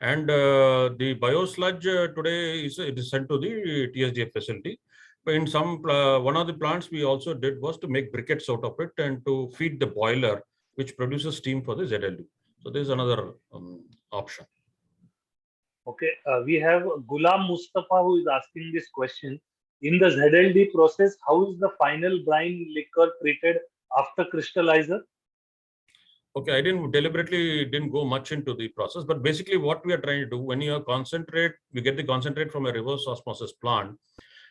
and the biosludge today it is sent to the TSDF facility. In some one of the plants we also did was to make briquettes out of it and to feed the boiler, which produces steam for the ZLD. So this is another option. Okay, we have Gulam Mustafa who is asking this question. In the ZLD process, how is the final brine liquor treated after crystallizer? Okay, I deliberately didn't go much into the process, but basically what we are trying to do, when you concentrate, you get the concentrate from a reverse osmosis plant.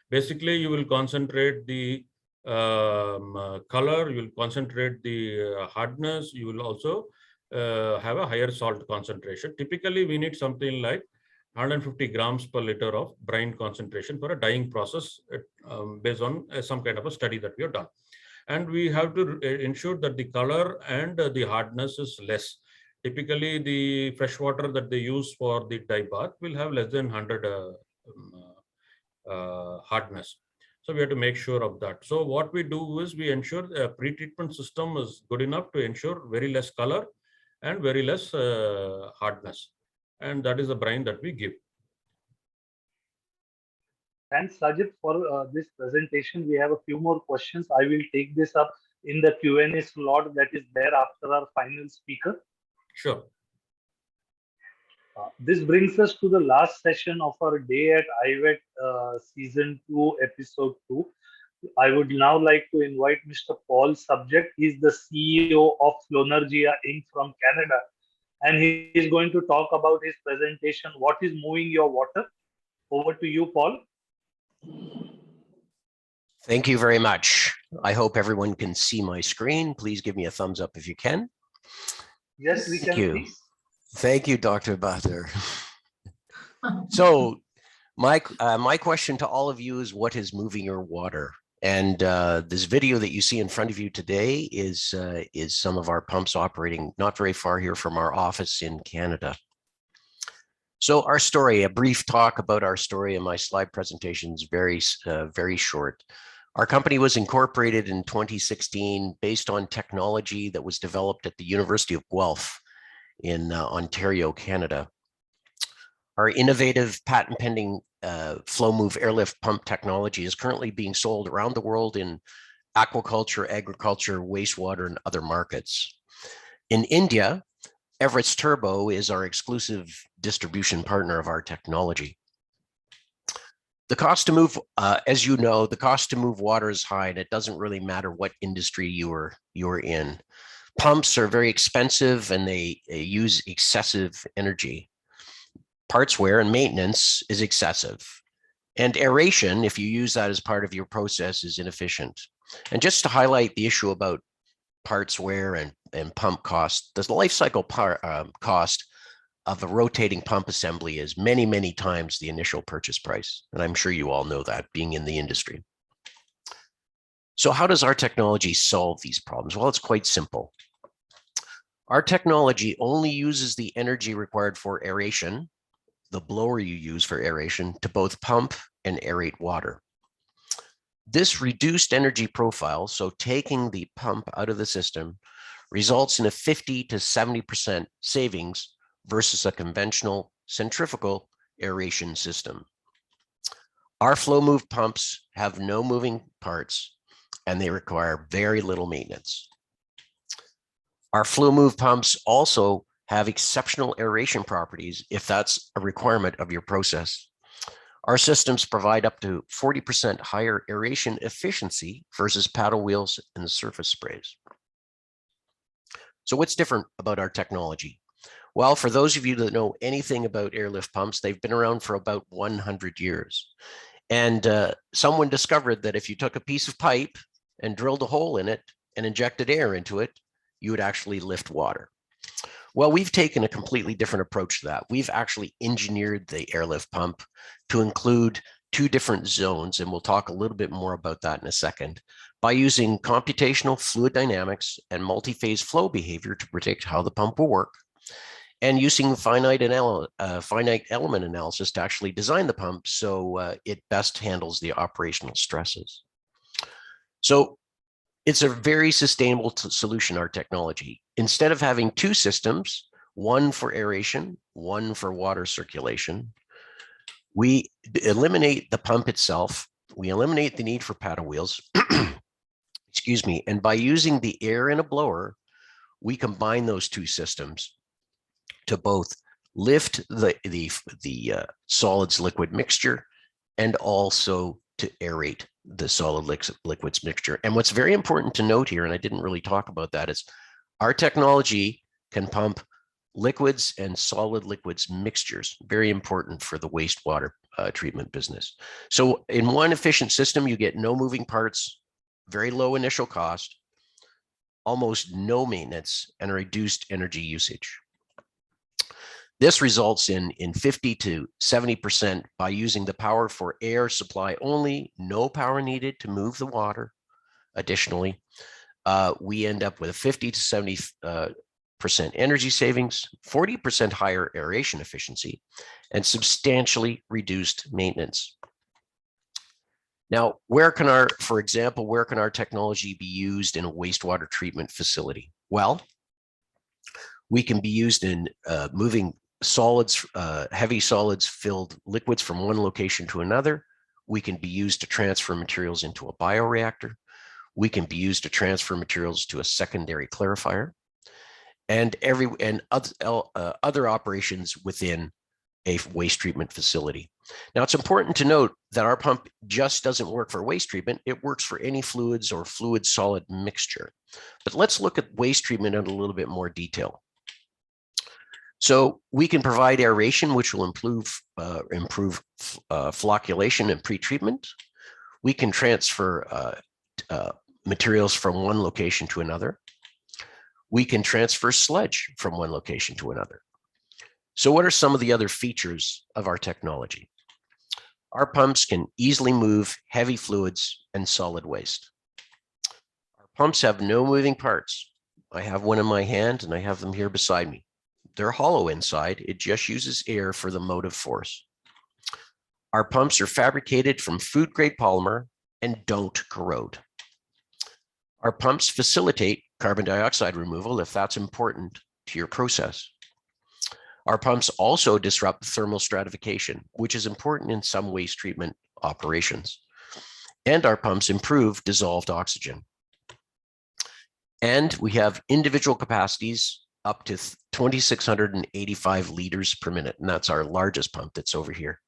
Basically, you will concentrate the color, you will concentrate the hardness, you will also have a higher salt concentration. Typically, we need something like 150 grams per liter of brine concentration for a dyeing process based on some kind of a study that we have done. And we have to ensure that the color and the hardness is less. Typically, the fresh water that they use for the dye bath will have less than 100 hardness. So we have to make sure of that. So what we do is we ensure a pre-treatment system is good enough to ensure very less color and very less hardness. And that is the brine that we give. Thanks, Sajid, for this presentation. We have a few more questions. I will take this up in the Q&A slot that is there after our final speaker. Sure. This brings us to the last session of our day at IWET Season 2, Episode 2. I would now like to invite Mr. Paul Subject. He's the CEO of Flonergia Inc. from Canada. And he is going to talk about his presentation, What is Moving Your Water? Over to you, Paul. Thank you very much. I hope everyone can see my screen. Please give me a thumbs up if you can. Yes, we can see. Thank you, Dr. Bahadur. So my question to all of you is, what is moving your water? And this video that you see in front of you today is some of our pumps operating not very far here from our office in Canada. So our story, a brief talk about our story, and my slide presentation is very short. Our company was incorporated in 2016 based on technology that was developed at the University of Guelph in Ontario, Canada. Our innovative patent pending FlowMove airlift pump technology is currently being sold around the world in aquaculture, agriculture, wastewater, and other markets. In India, Everett's Turbo is our exclusive distribution partner of our technology. The cost to move, as you know, the cost to move water is high, and it doesn't really matter what industry you're in. Pumps are very expensive and they use excessive energy. Parts wear and maintenance is excessive. And aeration, if you use that as part of your process, is inefficient. And just to highlight the issue about parts wear and pump cost, the life cycle cost of a rotating pump assembly is many, many times the initial purchase price. And I'm sure you all know that, being in the industry. So how does our technology solve these problems? Well, it's quite simple. Our technology only uses the energy required for aeration, the blower you use for aeration, to both pump and aerate water. This reduced energy profile, so taking the pump out of the system, results in a 50 to 70% savings versus a conventional centrifugal aeration system. Our FlowMove pumps have no moving parts and they require very little maintenance. Our FlowMove pumps also have exceptional aeration properties if that's a requirement of your process. Our systems provide up to 40% higher aeration efficiency versus paddle wheels and surface sprays. So what's different about our technology? Well, for those of you that know anything about airlift pumps, they've been around for about 100 years. And someone discovered that if you took a piece of pipe and drilled a hole in it and injected air into it, you would actually lift water. Well, we've taken a completely different approach to that. We've actually engineered the airlift pump to include two different zones, and we'll talk a little bit more about that in a second, by using computational fluid dynamics and multi-phase flow behavior to predict how the pump will work, and using finite element analysis to actually design the pump so it best handles the operational stresses. So it's a very sustainable solution, our technology. Instead of having two systems, one for aeration, one for water circulation, we eliminate the pump itself. We eliminate the need for paddle wheels, excuse me. And by using the air in a blower, we combine those two systems to both lift the solids liquid mixture, and also to aerate the solid liquids mixture. And what's very important to note here, and I didn't really talk about that, is our technology can pump liquids and solid liquids mixtures, very important for the wastewater treatment business. So in one efficient system, you get no moving parts, very low initial cost, almost no maintenance, and a reduced energy usage. This results in 50 to 70% by using the power for air supply only, no power needed to move the water. Additionally, we end up with a 50 to 70% energy savings, 40% higher aeration efficiency, and substantially reduced maintenance. Now, for example, where can our technology be used in a wastewater treatment facility? Well, we can be used in moving solids, heavy solids filled liquids from one location to another. We can be used to transfer materials into a bioreactor. We can be used to transfer materials to a secondary clarifier, and other operations within a waste treatment facility. Now, it's important to note that our pump just doesn't work for waste treatment. It works for any fluids or fluid solid mixture. But let's look at waste treatment in a little bit more detail. So we can provide aeration, which will improve flocculation and pretreatment. We can transfer materials from one location to another. We can transfer sludge from one location to another. So what are some of the other features of our technology? Our pumps can easily move heavy fluids and solid waste. Our pumps have no moving parts. I have one in my hand and I have them here beside me. They're hollow inside. It just uses air for the motive force. Our pumps are fabricated from food-grade polymer and don't corrode. Our pumps facilitate carbon dioxide removal if that's important to your process. Our pumps also disrupt thermal stratification, which is important in some waste treatment operations. And our pumps improve dissolved oxygen. And we have individual capacities up to 2,685 liters per minute. And that's our largest pump that's over here.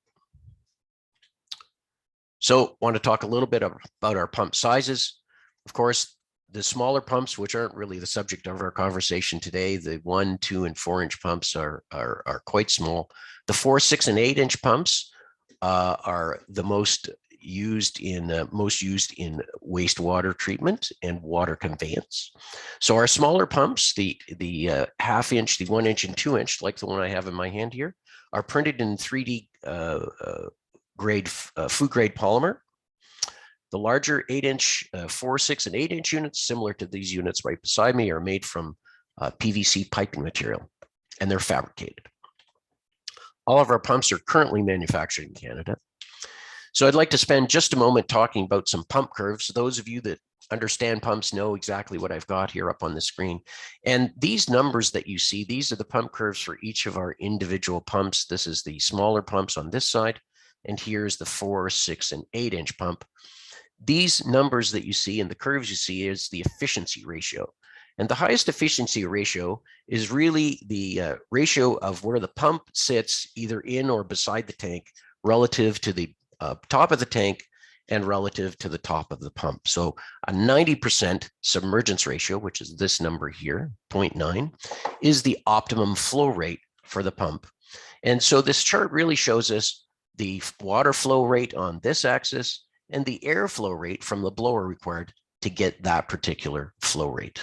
So I want to talk a little bit about our pump sizes. Of course, the smaller pumps, which aren't really the subject of our conversation today, the 1, 2, and 4-inch pumps are quite small. The 4, 6, and 8-inch pumps are the most used in wastewater treatment and water conveyance. So our smaller pumps, the half-inch, the 1-inch, and 2-inch, like the one I have in my hand here, are printed in 3D grade food grade polymer. The larger 8-inch, 4, 6, and 8-inch units, similar to these units right beside me, are made from PVC piping material, and they're fabricated. All of our pumps are currently manufactured in Canada. So I'd like to spend just a moment talking about some pump curves. Those of you that understand pumps know exactly what I've got here up on the screen. And these numbers that you see, these are the pump curves for each of our individual pumps. This is the smaller pumps on this side, and here's the 4, 6, and 8-inch pump. These numbers that you see and the curves you see is the efficiency ratio. And the highest efficiency ratio is really the ratio of where the pump sits either in or beside the tank relative to the top of the tank and relative to the top of the pump. So a 90% submergence ratio, which is this number here, 0.9, is the optimum flow rate for the pump. And so this chart really shows us the water flow rate on this axis and the airflow rate from the blower required to get that particular flow rate.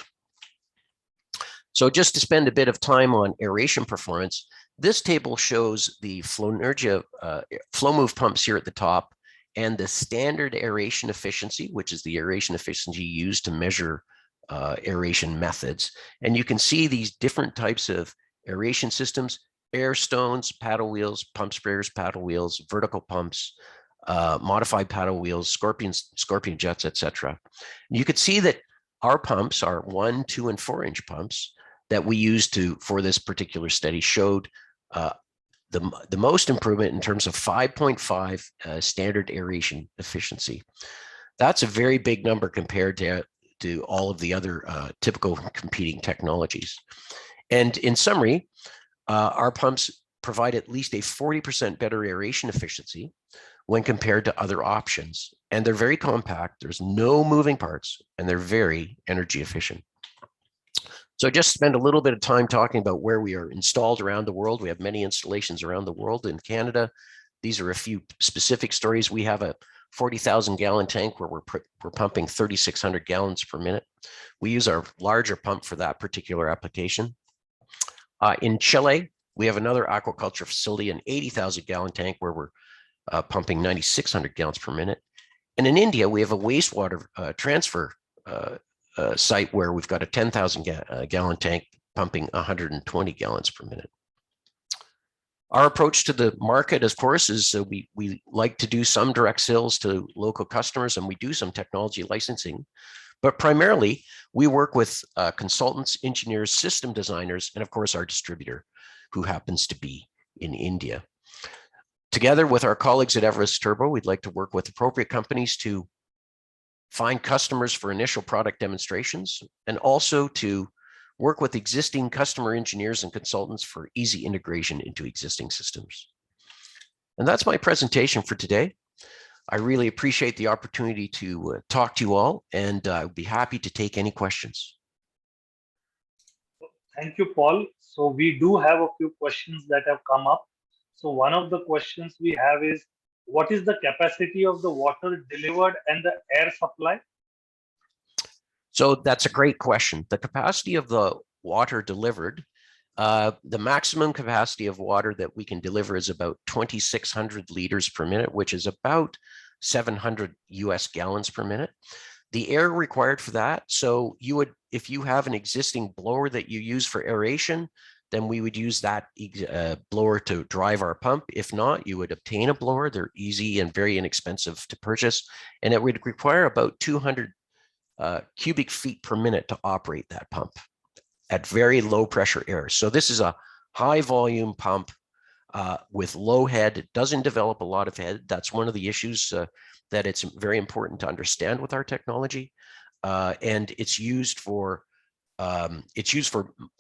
So just to spend a bit of time on aeration performance, this table shows the Flownergia flow move pumps here at the top and the standard aeration efficiency, which is the aeration efficiency used to measure aeration methods. And you can see these different types of aeration systems: air stones, paddle wheels, pump sprayers, paddle wheels, vertical pumps, modified paddle wheels, scorpion jets, etc. You could see that our pumps, our 1, 2, and 4-inch pumps that we used for this particular study showed the most improvement in terms of 5.5 standard aeration efficiency. That's a very big number compared to all of the other typical competing technologies. And in summary, our pumps provide at least a 40% better aeration efficiency when compared to other options. And they're very compact, there's no moving parts, and they're very energy efficient. So just spend a little bit of time talking about where we are installed around the world. We have many installations around the world. In Canada, these are a few specific stories. We have a 40,000 gallon tank where we're pumping 3,600 gallons per minute. We use our larger pump for that particular application. In Chile, we have another aquaculture facility, an 80,000 gallon tank where we're pumping 9,600 gallons per minute. And in India, we have a wastewater transfer site where we've got a 10,000 gallon tank pumping 120 gallons per minute. Our approach to the market, of course, is we like to do some direct sales to local customers, and we do some technology licensing. But primarily, we work with consultants, engineers, system designers, and of course, our distributor, who happens to be in India. Together with our colleagues at Everest Turbo, we'd like to work with appropriate companies to find customers for initial product demonstrations, and also to work with existing customer engineers and consultants for easy integration into existing systems. And that's my presentation for today. I really appreciate the opportunity to talk to you all, and I would be happy to take any questions. Thank you, Paul. So we do have a few questions that have come up. So one of the questions we have is, what is the capacity of the water delivered and the air supply? So that's a great question. The capacity of the water delivered, the maximum capacity of water that we can deliver is about 2,600 liters per minute, which is about 700 US gallons per minute. The air required for that, so you would, if you have an existing blower that you use for aeration, then we would use that blower to drive our pump. If not, you would obtain a blower. They're easy and very inexpensive to purchase, and it would require about 200 cubic feet per minute to operate that pump at very low pressure air. So this is a high volume pump with low head. It doesn't develop a lot of head. That's one of the issues that it's very important to understand with our technology. And it's used for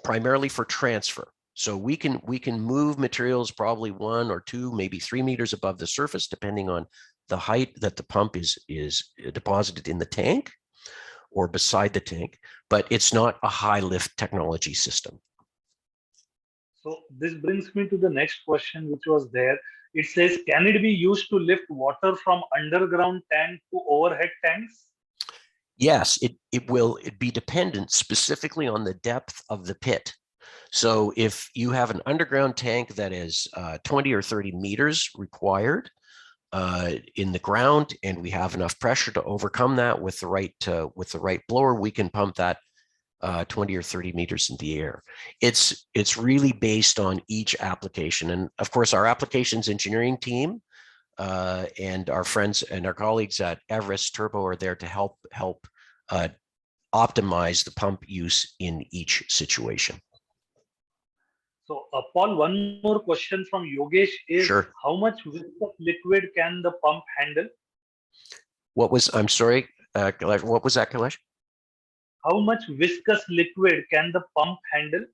primarily for transfer. So we can move materials probably 1 or 2, maybe 3 meters above the surface, depending on the height that the pump is deposited in the tank or beside the tank, but it's not a high lift technology system. So this brings me to the next question, which was there. It says, can it be used to lift water from underground tank to overhead tanks? Yes, it will be dependent specifically on the depth of the pit. So if you have an underground tank that is 20 or 30 meters required in the ground, and we have enough pressure to overcome that with the right blower, we can pump that 20 or 30 meters in the air. It's really based on each application, and of course our applications engineering team and our friends and our colleagues at Everest Turbo are there to help optimize the pump use in each situation. So Paul, one more question from Yogesh is, Sure. How much viscous liquid can the pump handle? I'm sorry, Kailash, what was that, Kailash? How much viscous liquid can the pump handle?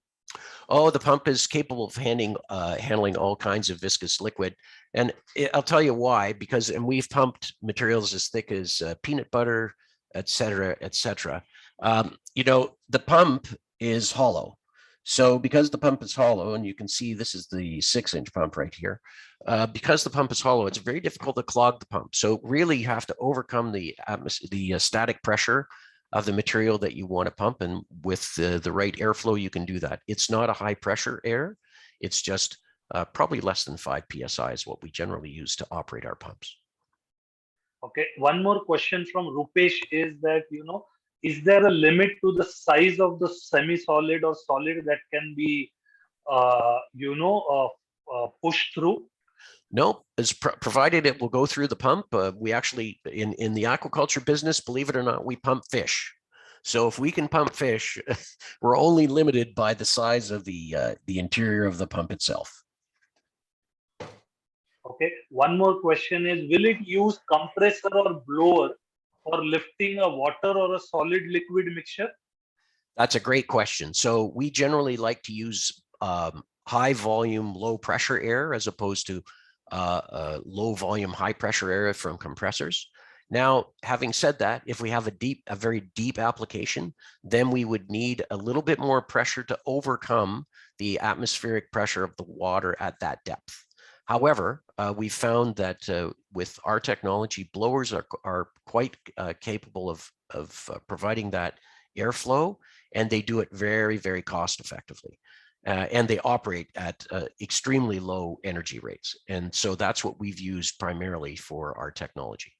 Oh, the pump is capable of handling all kinds of viscous liquid. And I'll tell you why, and we've pumped materials as thick as peanut butter, et cetera, et cetera. The pump is hollow. So because the pump is hollow, and you can see this is the 6-inch pump right here, because the pump is hollow, it's very difficult to clog the pump. So really you have to overcome the static pressure of the material that you want to pump, and with the right airflow, you can do that. It's not a high pressure air. It's just probably less than 5 PSI is what we generally use to operate our pumps. Okay, one more question from Rupesh is that, is there a limit to the size of the semi-solid or solid that can be, pushed through? No, it's provided it will go through the pump. We actually, in the aquaculture business, believe it or not, we pump fish. So if we can pump fish, we're only limited by the size of the interior of the pump itself. Okay, one more question is, will it use compressor or blower for lifting a water or a solid liquid mixture? That's a great question. So we generally like to use high volume, low pressure air as opposed to low volume, high pressure air from compressors. Now, having said that, if we have a very deep application, then we would need a little bit more pressure to overcome the atmospheric pressure of the water at that depth. However, we found that with our technology, blowers are quite capable of providing that airflow, and they do it very, very cost effectively. And they operate at extremely low energy rates. And so that's what we've used primarily for our technology.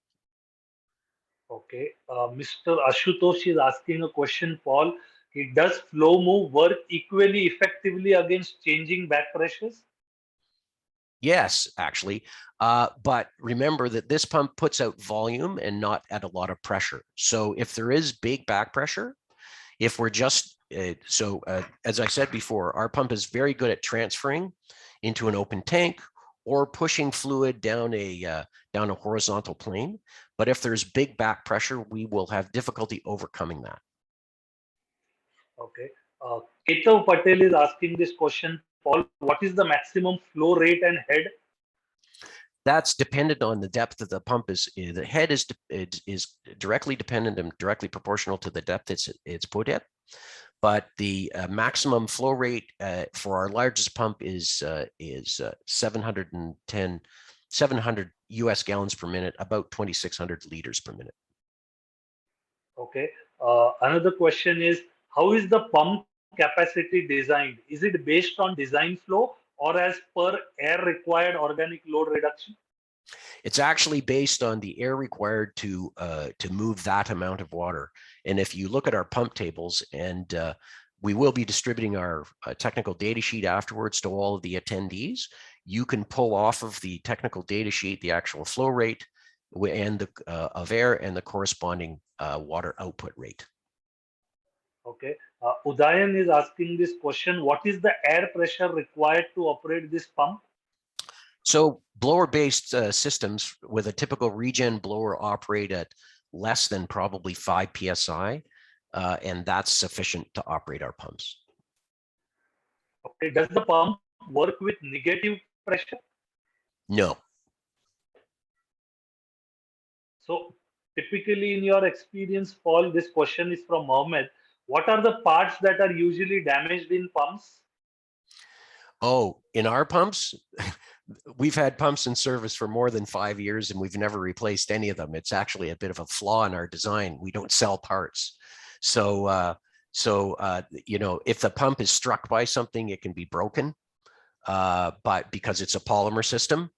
Okay, Mr. Ashutosh is asking a question, Paul. Does flow move work equally effectively against changing back pressures? Yes, actually. But remember that this pump puts out volume and not at a lot of pressure. So if there is big back pressure, if we're just, as I said before, our pump is very good at transferring into an open tank or pushing fluid down a horizontal plane. But if there's big back pressure, we will have difficulty overcoming that. Okay. Keitav Patel is asking this question, Paul. What is the maximum flow rate and head? That's dependent on the depth of the pump. The head is directly dependent and directly proportional to the depth it's put at. But the maximum flow rate for our largest pump is 700 US gallons per minute, about 2,600 liters per minute. Okay. Another question is, how is the pump capacity designed? Is it based on design flow or as per air required organic load reduction? It's actually based on the air required to move that amount of water. And if you look at our pump tables, and we will be distributing our technical data sheet afterwards to all of the attendees, you can pull off of the technical data sheet the actual flow rate and of air and the corresponding water output rate. Okay. Udayan is asking this question, what is the air pressure required to operate this pump? So blower-based systems with a typical regen blower operate at less than probably 5 psi, and that's sufficient to operate our pumps. Okay. Does the pump work with negative pressure? No. So typically in your experience, Paul, this question is from Mohammed. What are the parts that are usually damaged in pumps? Oh, in our pumps, we've had pumps in service for more than 5 years and we've never replaced any of them. It's actually a bit of a flaw in our design. We don't sell parts. So, you know, if the pump is struck by something, it can be broken, but because it's a polymer system.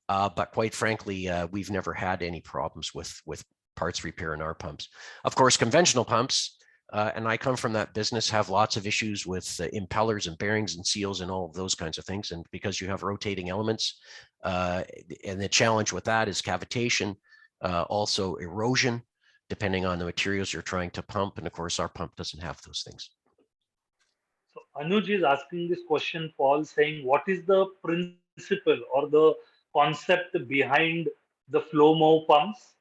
But quite frankly, we've never had any problems with parts repair in our pumps. Of course, conventional pumps, and I come from that business, have lots of issues with impellers and bearings and seals and all of those kinds of things. And because you have rotating elements, and the challenge with that is cavitation, also erosion, depending on the materials you're trying to pump. And of course, our pump doesn't have those things. So Anuj is asking this question, Paul, saying, what is the principle or the concept behind the flow-mo pumps?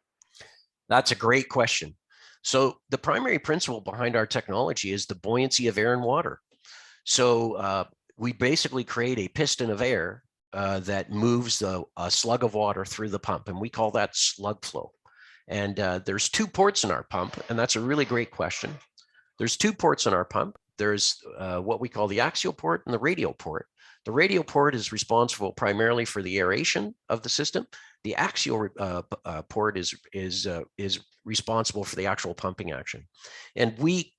That's a great question. So the primary principle behind our technology is the buoyancy of air and water. So we basically create a piston of air that moves a slug of water through the pump, and we call that slug flow. And there's 2 ports in our pump, and that's a really great question. There's 2 ports in our pump. There's what we call the axial port and the radial port. The radial port is responsible primarily for the aeration of the system. The axial port is responsible for the actual pumping action. And we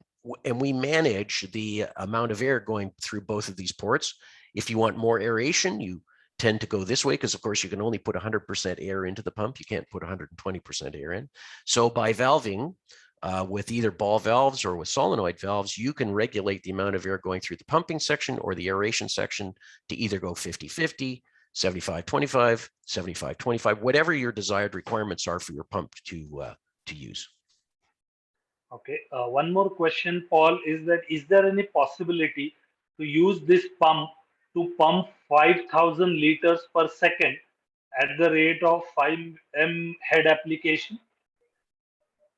manage the amount of air going through both of these ports. If you want more aeration, you tend to go this way because, of course, you can only put 100% air into the pump. You can't put 120% air in. So by valving, with either ball valves or with solenoid valves, you can regulate the amount of air going through the pumping section or the aeration section to either go 50-50, 75-25, 75-25, whatever your desired requirements are for your pump to use. Okay. One more question, Paul, is there any possibility to use this pump to pump 5,000 liters per second at the rate of 5 m head application?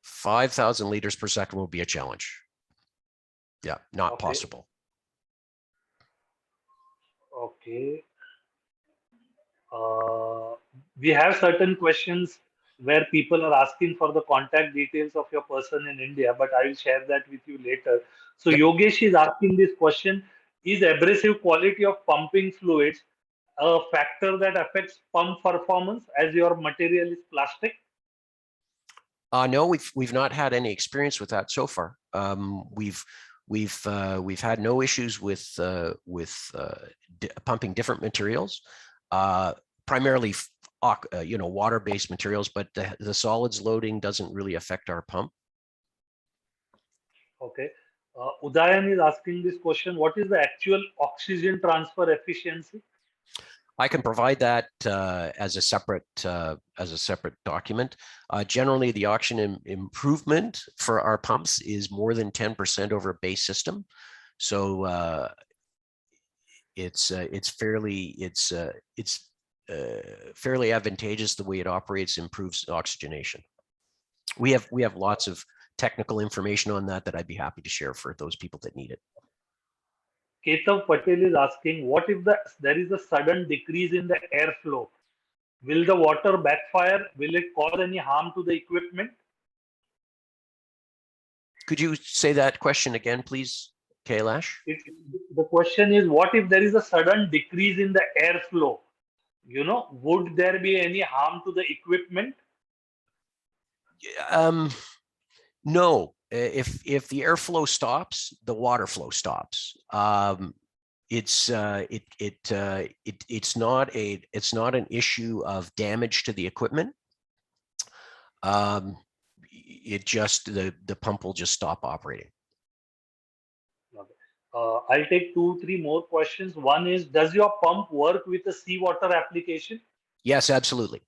5,000 liters per second will be a challenge. Yeah, not possible. Okay. We have certain questions where people are asking for the contact details of your person in India, but I will share that with you later. So Yep. Yogesh is asking this question: is abrasive quality of pumping fluids a factor that affects pump performance as your material is plastic? No, we've not had any experience with that so far. We've had no issues with pumping different materials, primarily water-based materials, but the solids loading doesn't really affect our pump. Okay. Udayan is asking this question: what is the actual oxygen transfer efficiency? I can provide that as a separate document. Generally, the oxygen improvement for our pumps is more than 10% over a base system. So it's fairly advantageous. The way it operates improves oxygenation. We have lots of technical information on that I'd be happy to share for those people that need it. Ketav Patel is asking, what if there is a sudden decrease in the airflow? Will the water backfire? Will it cause any harm to the equipment? Could you say that question again, please, Kailash? The question is, what if there is a sudden decrease in the airflow? Would there be any harm to the equipment? No. If the airflow stops, the water flow stops. It's not an issue of damage to the equipment. The pump will just stop operating. Okay. I'll take 2-3 more questions. One is, does your pump work with a seawater application? Yes, absolutely.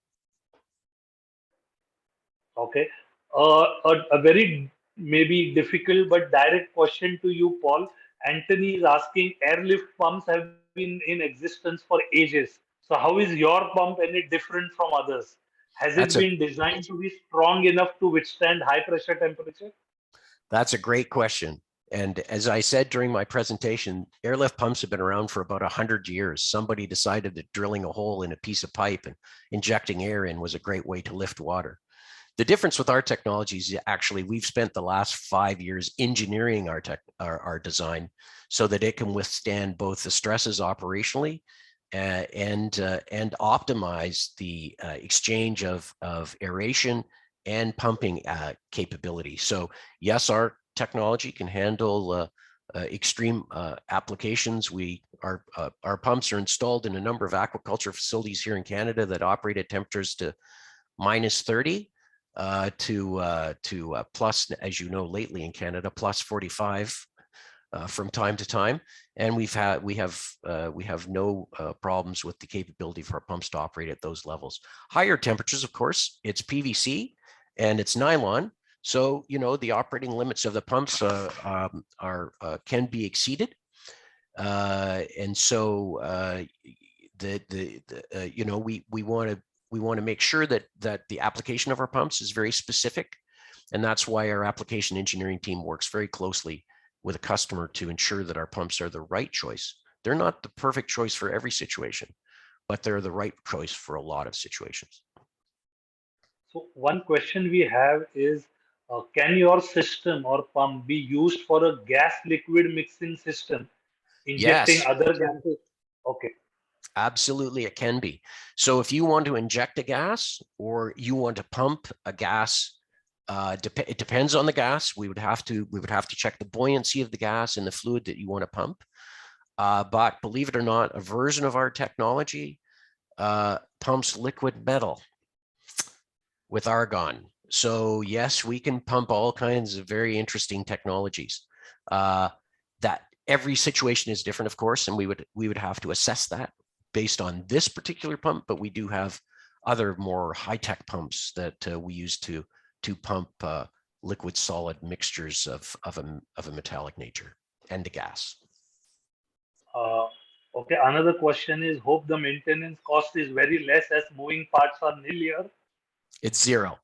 Okay. A very maybe difficult but direct question to you, Paul. Anthony is asking, airlift pumps have been in existence for ages. So how is your pump any different from others? Has it been designed to be strong enough to withstand high pressure temperature? That's a great question. And as I said during my presentation, airlift pumps have been around for about 100 years. Somebody decided that drilling a hole in a piece of pipe and injecting air in was a great way to lift water. The difference with our technology is actually we've spent the last 5 years engineering our design so that it can withstand both the stresses operationally and optimize the exchange of aeration and pumping capability. So yes, our technology can handle extreme applications. Our pumps are installed in a number of aquaculture facilities here in Canada that operate at temperatures to -30 to plus, as you know, lately in Canada, plus 45 from time to time. And we have no problems with the capability of our pumps to operate at those levels. Higher temperatures, of course, it's PVC and it's nylon. So, the operating limits of the pumps can be exceeded. And so we want to make sure that the application of our pumps is very specific. And that's why our application engineering team works very closely with a customer to ensure that our pumps are the right choice. They're not the perfect choice for every situation, but they're the right choice for a lot of situations. So one question we have is, can your system or pump be used for a gas liquid mixing system, injecting Yes. other gases? Okay. Absolutely, it can be. So if you want to inject a gas or you want to pump a gas, it depends on the gas. We would have to check the buoyancy of the gas and the fluid that you want to pump. But believe it or not, a version of our technology pumps liquid metal with argon. So yes, we can pump all kinds of very interesting technologies. That every situation is different, of course, and we would have to assess that based on this particular pump, but we do have other more high-tech pumps that we use to pump liquid solid mixtures of a metallic nature and a gas. Okay, another question is, hope the maintenance cost is very less as moving parts are nil here. It's zero,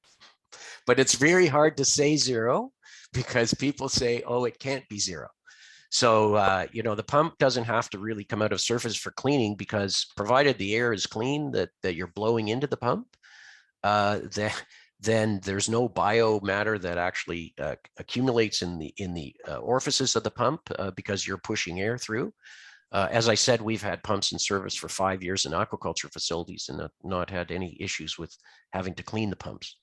but it's very hard to say zero because people say, oh, it can't be zero. So, you know, the pump doesn't have to really come out of surface for cleaning, because provided the air is clean that you're blowing into the pump, then there's no biomatter that actually accumulates in the orifices of the pump because you're pushing air through. As I said, we've had pumps in service for 5 years in aquaculture facilities and not had any issues with having to clean the pumps.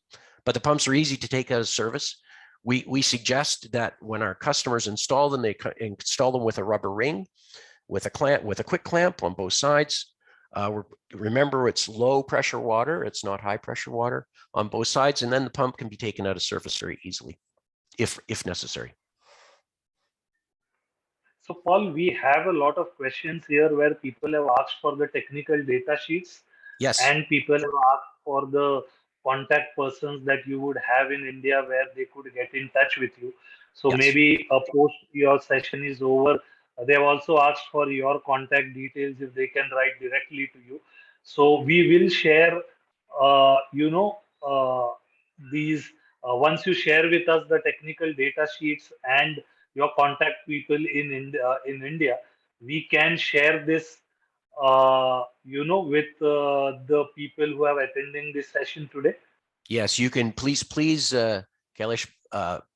But the pumps are easy to take out of service. We suggest that when our customers install them, they install them with a rubber ring, with a clamp, with a quick clamp on both sides. Remember, it's low pressure water, it's not high pressure water on both sides, and then the pump can be taken out of service very easily, if necessary. So Paul, we have a lot of questions here where people have asked for the technical data sheets. Yes. And people have asked for the contact persons that you would have in India where they could get in touch with you. So Yes. maybe post your session is over, they have also asked for your contact details if they can write directly to you. So we will share, these, once you share with us the technical data sheets and your contact people in India, we can share this with the people who are attending this session today. Yes, you can. Please, Kailash,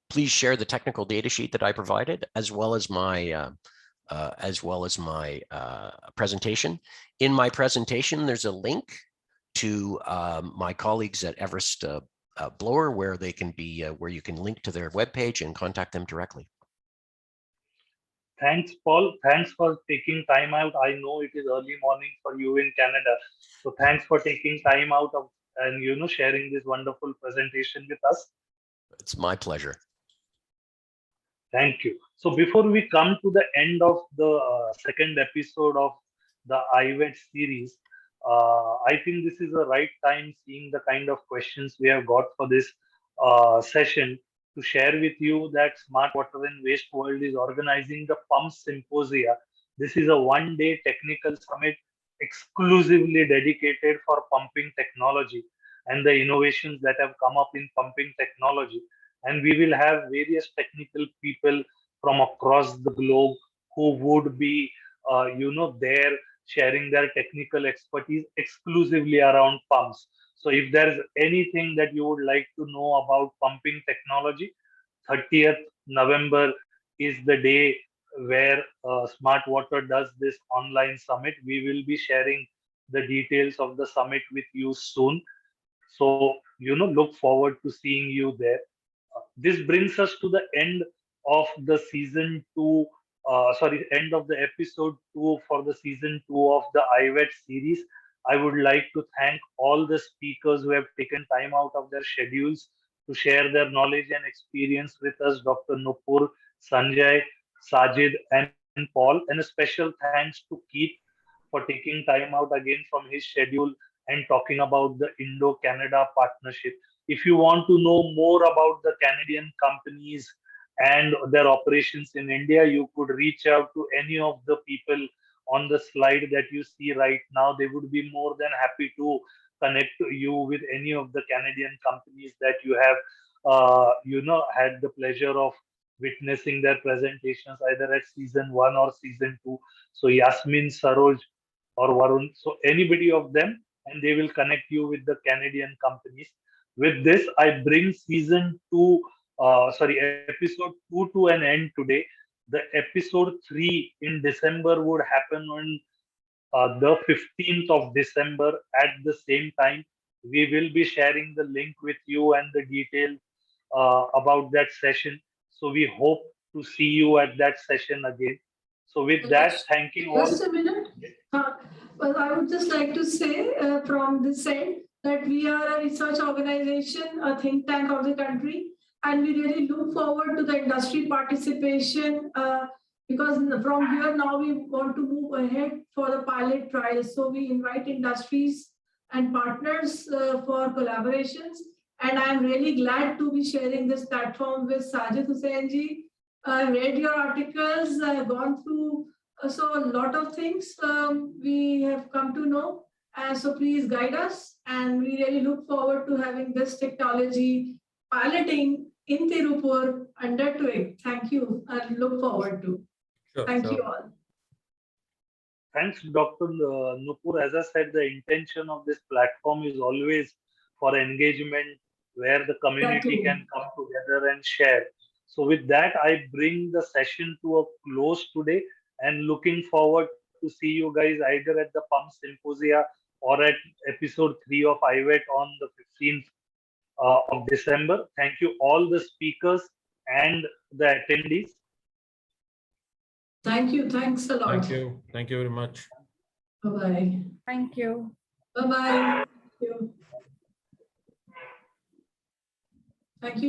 please share the technical data sheet that I provided, as well as my presentation. In my presentation, there's a link to my colleagues at Everest Blower, where they can be, where you can link to their webpage and contact them directly. Thanks, Paul. Thanks for taking time out. I know it is early morning for you in Canada, so thanks for taking time out of and sharing this wonderful presentation with us. It's my pleasure. Thank you. So before we come to the end of the second episode of the IWET series, I think this is the right time, seeing the kind of questions we have got for this session, to share with you that Smart Water and Waste World is organizing the Pump Symposia. This is a one-day technical summit exclusively dedicated for pumping technology and the innovations that have come up in pumping technology. And we will have various technical people from across the globe who would be, there sharing their technical expertise exclusively around pumps. So if there's anything that you would like to know about pumping technology, 30th November is the day where Smart Water does this online summit. We will be sharing the details of the summit with you soon. So, look forward to seeing you there. This brings us to the end of the end of the episode 2 for the season 2 of the IWET series. I would like to thank all the speakers who have taken time out of their schedules to share their knowledge and experience with us, Dr. Nupur, Sanjay, Sajid, and Paul. And a special thanks to Keith for taking time out again from his schedule and talking about the Indo-Canada partnership. If you want to know more about the Canadian companies and their operations in India, you could reach out to any of the people on the slide that you see right now. They would be more than happy to connect you with any of the Canadian companies that you have, had the pleasure of witnessing their presentations either at season 1 or season 2. So Yasmin, Saroj, or Varun, so anybody of them, and they will connect you with the Canadian companies. With this, I bring episode 2 to an end today. The episode 3 in December would happen on the 15th of December at the same time. We will be sharing the link with you and the details about that session. So we hope to see you at that session again. So with that, thank you all. Just a minute. Well, I would just like to say from this end that we are a research organization, a think tank of the country, and we really look forward to the industry participation because from here now we want to move ahead for the pilot trials. So we invite industries and partners for collaborations. And I'm really glad to be sharing this platform with Sajid Husainji. I read your articles, gone through so a lot of things we have come to know. So please guide us. And we really look forward to having this technology piloting in Tirupur under TWIG. Thank you. I look forward to. Sure, Thank sure. you all. Thanks, Dr. Nupur. As I said, the intention of this platform is always for engagement where the community Exactly. can come together and share. So with that, I bring the session to a close today and looking forward to see you guys either at the Pump Symposia or at episode 3 of IWET on the 15th of December. Thank you all the speakers and the attendees. Thank you. Thanks a lot. Thank you. Thank you very much. Bye-bye. Thank you. Bye-bye. Thank you.